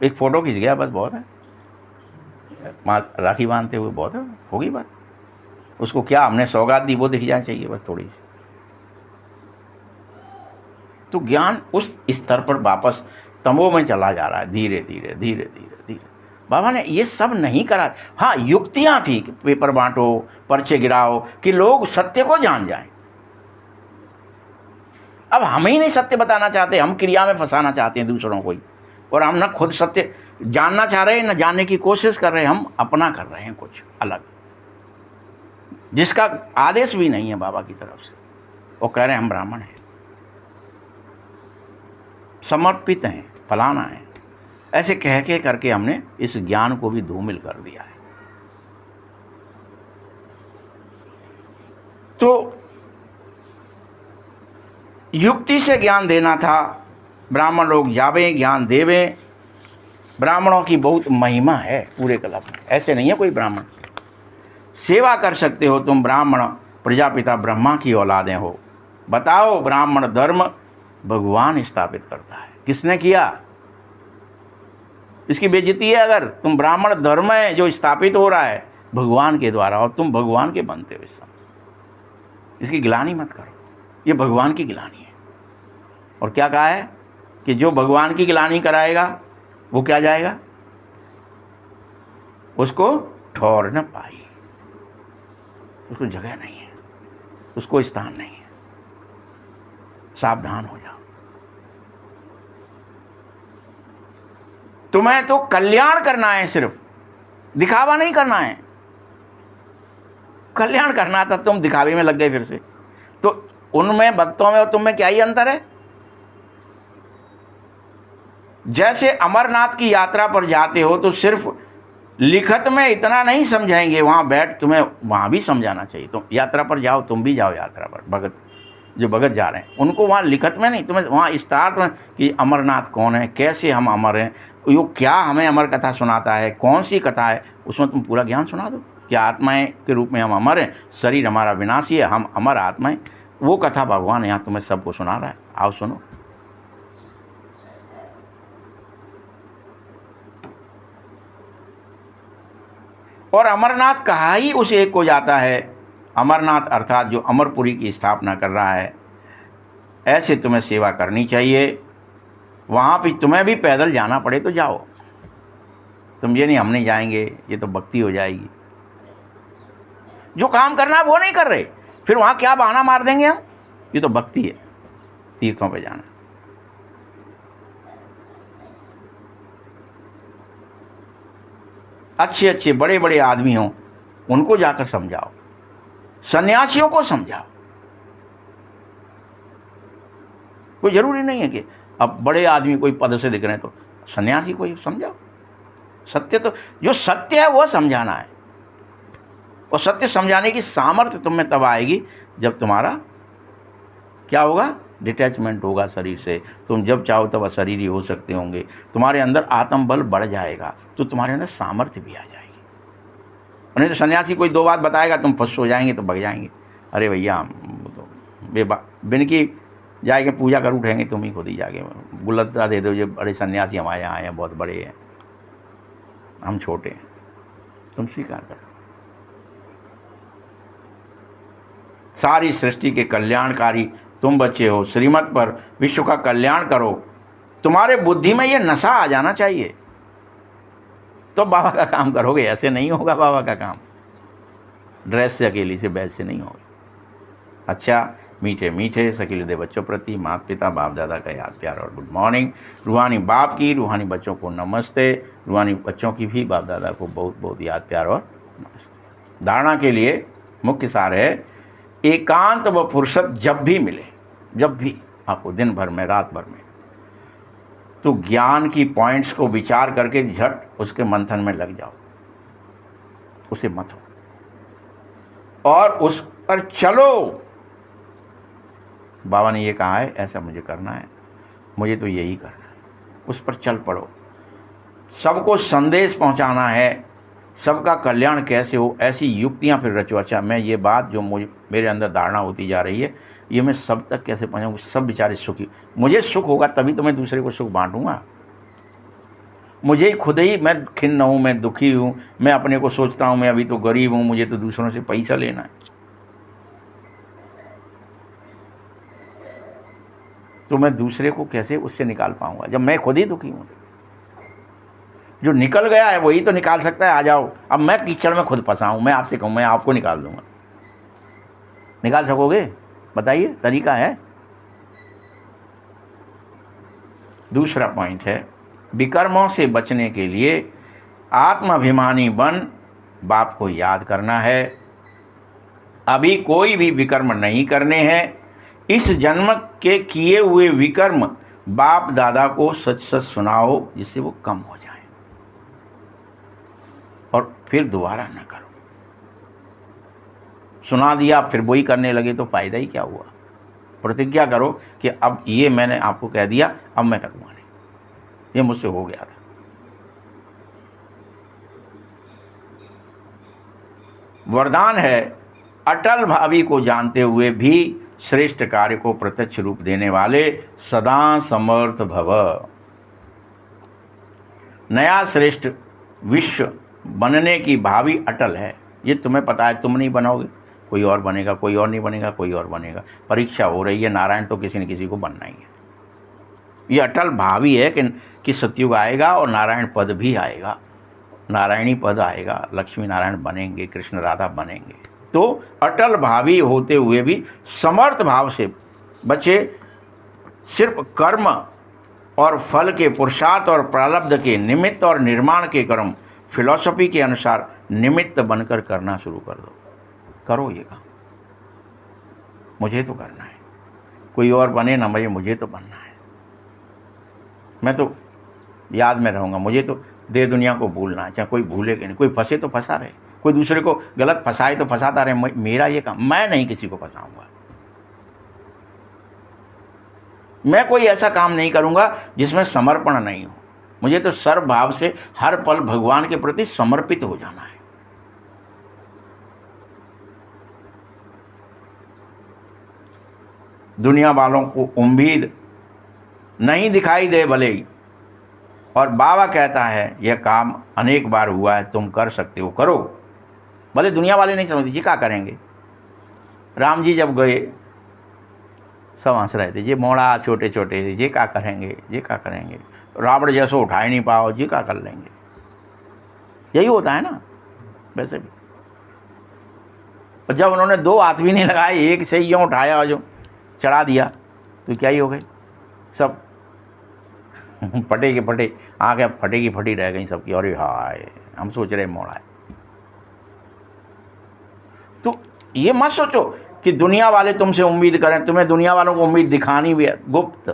Speaker 1: एक फ़ोटो खींच गया बस, बहुत है। राखी बांधते हुए बहुत है, होगी बात। उसको क्या हमने सौगात दी, वो दिख जाना चाहिए बस थोड़ी सी। तो ज्ञान उस स्तर पर वापस तमो में चला जा रहा है, धीरे धीरे धीरे धीरे धीरे। बाबा ने ये सब नहीं करा। हाँ, युक्तियाँ थी कि पेपर बांटो, पर्चे गिराओ कि लोग सत्य को जान जाएं। अब हम ही नहीं सत्य बताना चाहते, हम क्रिया में फंसाना चाहते हैं दूसरों को ही, और हम ना खुद सत्य जानना चाह रहे हैं, ना जानने की कोशिश कर रहे हैं। हम अपना कर रहे हैं कुछ अलग, जिसका आदेश भी नहीं है बाबा की तरफ से। वो कह रहे हैं हम ब्राह्मण हैं, समर्पित हैं, फलाना है, ऐसे कह के करके हमने इस ज्ञान को भी धूमिल कर दिया है। तो युक्ति से ज्ञान देना था, ब्राह्मण लोग जावे ज्ञान देवे। ब्राह्मणों की बहुत महिमा है पूरे कल्प में, ऐसे नहीं है कोई ब्राह्मण। सेवा कर सकते हो तुम, ब्राह्मण प्रजापिता ब्रह्मा की औलादें हो। बताओ, ब्राह्मण धर्म भगवान स्थापित करता है। किसने किया? इसकी बेइज्जती है अगर तुम ब्राह्मण धर्म है जो स्थापित हो रहा है भगवान के द्वारा, और तुम भगवान के बनते हो इस समय। इसकी गिलानी मत करो, ये भगवान की गिलानी है। और क्या कहा है कि जो भगवान की गिलानी कराएगा वो क्या जाएगा, उसको ठौर न पाई, उसको जगह नहीं है, उसको स्थान नहीं है। सावधान हो जाओ। तुम्हें तो कल्याण करना है, सिर्फ दिखावा नहीं करना है। कल्याण करना था, तुम दिखावे में लग गए फिर से। तो उनमें भक्तों में और तुम में क्या ही अंतर है? जैसे अमरनाथ की यात्रा पर जाते हो तो सिर्फ लिखत में इतना नहीं समझाएंगे, वहाँ बैठ तुम्हें वहाँ भी समझाना चाहिए। तुम यात्रा पर जाओ, तुम भी जाओ यात्रा पर, भगत जो भगत जा रहे हैं उनको वहाँ लिखत में नहीं, तुम्हें वहाँ विस्तार में कि अमरनाथ कौन है, कैसे हम अमर हैं, यो क्या हमें अमर कथा सुनाता है, कौन सी कथा है, उसमें तुम पूरा ज्ञान सुना दो। क्या आत्माएं के रूप में हम अमर हैं, शरीर हमारा विनाशी है, हम अमर आत्माएं। वो कथा भगवान यहाँ तुम्हें सबको सुना रहा है, आओ सुनो। और अमरनाथ कहा ही उस एक को जाता है, अमरनाथ अर्थात जो अमरपुरी की स्थापना कर रहा है। ऐसे तुम्हें सेवा करनी चाहिए। वहाँ भी तुम्हें भी पैदल जाना पड़े तो जाओ, तुम ये नहीं हम नहीं जाएंगे, ये तो भक्ति हो जाएगी। जो काम करना है वो नहीं कर रहे, फिर वहाँ क्या बहाना मार देंगे हम, ये तो भक्ति है, तीर्थों पे जाना। अच्छे अच्छे बड़े बड़े आदमी हों उनको जाकर समझाओ, सन्यासियों को समझाओ। कोई ज़रूरी नहीं है कि अब बड़े आदमी कोई पद से दिख रहे हैं तो सन्यासी को ही समझाओ। सत्य तो जो सत्य है वो समझाना है, और सत्य समझाने की सामर्थ्य तुम में तब आएगी जब तुम्हारा क्या होगा, डिटैचमेंट होगा शरीर से। तुम जब चाहो तब अशरीरी हो सकते होंगे, तुम्हारे अंदर आत्मबल बढ़ जाएगा, तो तुम्हारे अंदर सामर्थ्य भी आ जाएगी। नहीं तो सन्यासी कोई दो बात बताएगा, तुम फंस हो जाएंगे, तो भग जाएंगे। अरे भैया हम तो बिन की जाएंगे पूजा कर उठेंगे, तुम ही खुद ही जाके गुलत्ता दे दो, जो बड़े सन्यासी हमारे यहाँ आए हैं, बहुत बड़े हैं, हम छोटे हैं, तुम स्वीकार करो। सारी सृष्टि के कल्याणकारी तुम बच्चे हो, श्रीमत पर विश्व का कल्याण करो। तुम्हारे बुद्धि में ये नशा आ जाना चाहिए, तो बाबा का काम करोगे। ऐसे नहीं होगा बाबा का काम, ड्रेस से अकेली से बैच से नहीं होगा। अच्छा, मीठे मीठे सखी हृदय बच्चों प्रति माता पिता बाप दादा का याद प्यार और गुड मॉर्निंग। रूहानी बाप की, रूहानी बच्चों को नमस्ते, रूहानी बच्चों की भी बाप दादा को बहुत बहुत याद प्यार और नमस्ते। धारणा के लिए मुख्य सार है, एकांत व फुर्सत जब भी मिले, जब भी आपको दिन भर में, रात भर में, तो ज्ञान की पॉइंट्स को विचार करके झट उसके मंथन में लग जाओ, उसे मत हो और उस पर चलो। बाबा ने ये कहा है, ऐसा मुझे करना है, मुझे तो यही करना है, उस पर चल पड़ो। सबको संदेश पहुंचाना है, सबका कल्याण कैसे हो, ऐसी युक्तियां फिर रचो। अच्छा, मैं ये बात जो मेरे अंदर धारणा होती जा रही है, ये मैं सब तक कैसे पहुँचाऊँ, सब बेचारे सुखी। मुझे सुख होगा तभी तो मैं दूसरे को सुख बांटूंगा। मुझे ही खुद ही मैं खिन्न हूँ, मैं दुखी हूँ, मैं अपने को सोचता हूँ मैं अभी तो गरीब हूँ, मुझे तो दूसरों से पैसा लेना है, तो मैं दूसरे को कैसे उससे निकाल पाऊंगा जब मैं खुद ही दुखी हूँ। जो निकल गया है वही तो निकाल सकता है। आ जाओ, अब मैं कीचड़ में खुद फंसा हूँ, मैं आपसे कहूँ मैं आपको निकाल दूंगा। निकाल सकोगे? बताइए, तरीका है। दूसरा पॉइंट है, विकर्मों से बचने के लिए आत्माभिमानी बन बाप को याद करना है। अभी कोई भी विकर्म नहीं करने हैं। इस जन्म के किए हुए विकर्म बाप दादा को सच सच सुनाओ, जिससे वो कम हो जाए, और फिर दोबारा न करो। सुना दिया फिर वही करने लगे तो फायदा ही क्या हुआ। प्रतिज्ञा करो कि अब ये मैंने आपको कह दिया, अब मैं करूँगा नहीं, ये मुझसे हो गया था। वरदान है, अटल भावी को जानते हुए भी श्रेष्ठ कार्य को प्रत्यक्ष रूप देने वाले सदा समर्थ भव। नया श्रेष्ठ विश्व बनने की भावी अटल है, ये तुम्हें पता है। तुम नहीं बनाओगे, कोई और बनेगा, कोई और नहीं बनेगा, कोई और बनेगा। परीक्षा हो रही है, नारायण तो किसी न किसी को बनना ही है। ये अटल भावी है कि सतयुग आएगा और नारायण पद भी आएगा, नारायणी पद आएगा, लक्ष्मी नारायण बनेंगे, कृष्ण राधा बनेंगे। तो अटल भावी होते हुए भी समर्थ भाव से बचे। सिर्फ कर्म और फल के पुरुषार्थ और प्रारब्ध के निमित्त और निर्माण के कर्म फिलॉसफी के अनुसार निमित्त बनकर करना शुरू कर दो। करो ये काम, मुझे तो करना है, कोई और बने ना भाई, मुझे तो बनना है। मैं तो याद में रहूँगा, मुझे तो दे दुनिया को भूलना है, चाहे कोई भूले कि नहीं। कोई फंसे तो फंसा रहे, कोई दूसरे को गलत फंसाए तो फंसाता रहे, मेरा ये काम, मैं नहीं किसी को फंसाऊंगा। मैं कोई ऐसा काम नहीं करूंगा जिसमें समर्पण नहीं हो। मुझे तो सर्व भाव से हर पल भगवान के प्रति समर्पित हो जाना है। दुनिया वालों को उम्मीद नहीं दिखाई दे भले ही, और बाबा कहता है यह काम अनेक बार हुआ है, तुम कर सकते हो, करो। भले दुनिया वाले नहीं समझते, जी क्या करेंगे। राम जी जब गए सब हंस रहे थे, ये मोड़ा छोटे छोटे थे, ये क्या करेंगे, ये क्या करेंगे। रावण जैसो उठा ही नहीं पाओ, जी क्या कर लेंगे। यही होता है ना वैसे भी। और जब उन्होंने दो हाथ भी नहीं लगाए, एक से यूँ उठाया और जो चढ़ा दिया, तो क्या ही हो गई, सब फटे के फटे, आँखें फटे की फटी रह गई सबकी। अरे हाय, हम सोच रहे मोड़ा है। तो ये मत सोचो कि दुनिया वाले तुमसे उम्मीद करें, तुम्हें दुनिया वालों को उम्मीद दिखानी भी है, गुप्त।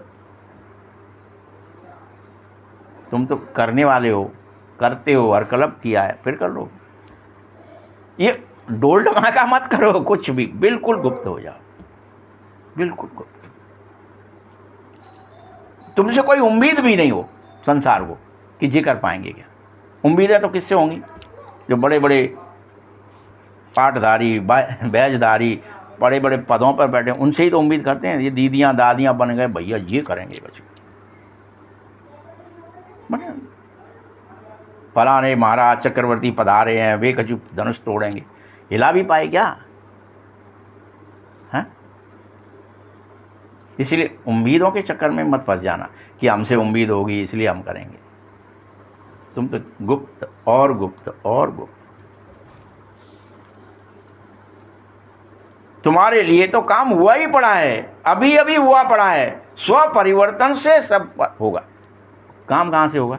Speaker 1: तुम तो करने वाले हो, करते हो, और क्लब किया है, फिर कर लो। ये डोल धमाका मत करो कुछ भी, बिल्कुल गुप्त हो जाओ, बिल्कुल गुप्त। तुमसे कोई उम्मीद भी नहीं हो संसार को कि ये कर पाएंगे क्या। उम्मीदें तो किससे होंगी, जो बड़े बड़े पाठधारी, बैजधारी, बड़े बड़े पदों पर बैठे, उनसे ही तो उम्मीद करते हैं। ये दीदियाँ दादियाँ बन गए, भैया ये करेंगे बच्चे, फलाने महाराज चक्रवर्ती पधारे हैं, वे कछु धनुष तोड़ेंगे। हिला भी पाए क्या? इसलिए उम्मीदों के चक्कर में मत फंस जाना कि हमसे उम्मीद होगी इसलिए हम करेंगे। तुम तो गुप्त और गुप्त और गुप्त। तुम्हारे लिए तो काम हुआ ही पड़ा है, अभी अभी हुआ पड़ा है। स्व परिवर्तन से सब होगा। काम कहाँ से होगा?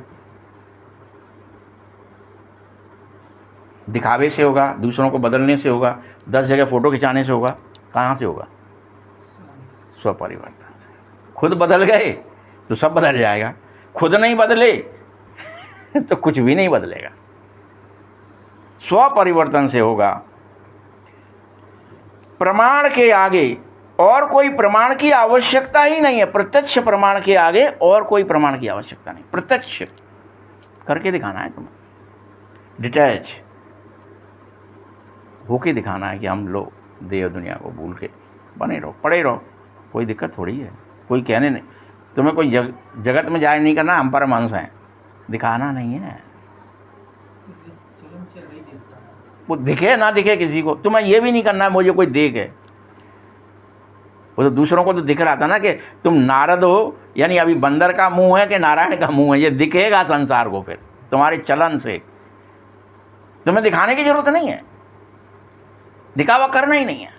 Speaker 1: दिखावे से होगा, दूसरों को बदलने से होगा, 10 जगह फ़ोटो खिंचाने से होगा। कहाँ से होगा? स्व परिवर्तन से। खुद बदल गए तो सब बदल जाएगा, खुद नहीं बदले तो कुछ भी नहीं बदलेगा। स्व परिवर्तन से होगा। प्रमाण के आगे और कोई प्रमाण की आवश्यकता ही नहीं है। प्रत्यक्ष प्रमाण के आगे और कोई प्रमाण की आवश्यकता नहीं। प्रत्यक्ष करके दिखाना है तुम्हें, डिटैच होके दिखाना है कि हम लोग देह दुनिया को भूल के बने रहो, पड़े रहो। कोई दिक्कत थोड़ी है। कोई कहने नहीं, तुम्हें कोई जगत में जाहिर नहीं करना हम परमहंस हैं, दिखाना नहीं है।
Speaker 2: चलन से नहीं देखता।
Speaker 1: वो दिखे ना दिखे किसी को, तुम्हें ये भी नहीं करना है मुझे कोई देखे। वो तो दूसरों को तो दिख रहा था ना कि तुम नारद हो, यानी अभी बंदर का मुंह है कि नारायण का मुंह है, ये दिखेगा संसार को। फिर तुम्हारे चलन से तुम्हें दिखाने की जरूरत नहीं है, दिखावा करना ही नहीं है।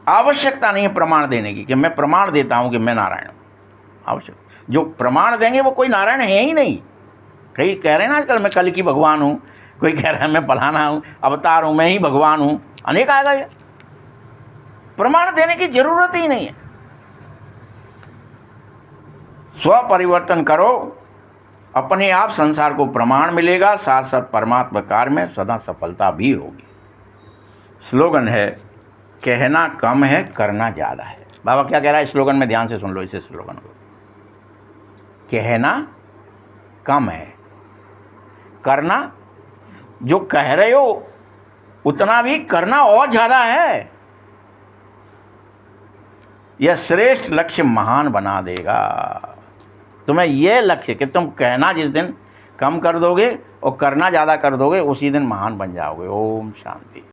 Speaker 1: आवश्यकता नहीं है प्रमाण देने की कि मैं प्रमाण देता हूं कि मैं नारायण हूं। आवश्यक जो प्रमाण देंगे वो कोई नारायण है ही नहीं। कई कह रहे हैं ना आजकल मैं कल की भगवान हूं, कोई कह रहा है मैं फलाना हूं, अवतार हूं, मैं ही भगवान हूं। अनेक आएगा ये। प्रमाण देने की जरूरत ही नहीं है। स्व परिवर्तन करो, अपने आप संसार को प्रमाण मिलेगा, साथ साथ परमात्मा कार्य में सदा सफलता भी होगी। स्लोगन है, कहना कम है करना ज़्यादा है। बाबा क्या कह रहा है स्लोगन में? ध्यान से सुन लो इसे स्लोगन को। कहना कम है, करना जो कह रहे हो उतना भी करना और ज़्यादा है। यह श्रेष्ठ लक्ष्य महान बना देगा। तुम्हें यह लक्ष्य कि तुम कहना जिस दिन कम कर दोगे और करना ज़्यादा कर दोगे, उसी दिन महान बन जाओगे। ओम शांति।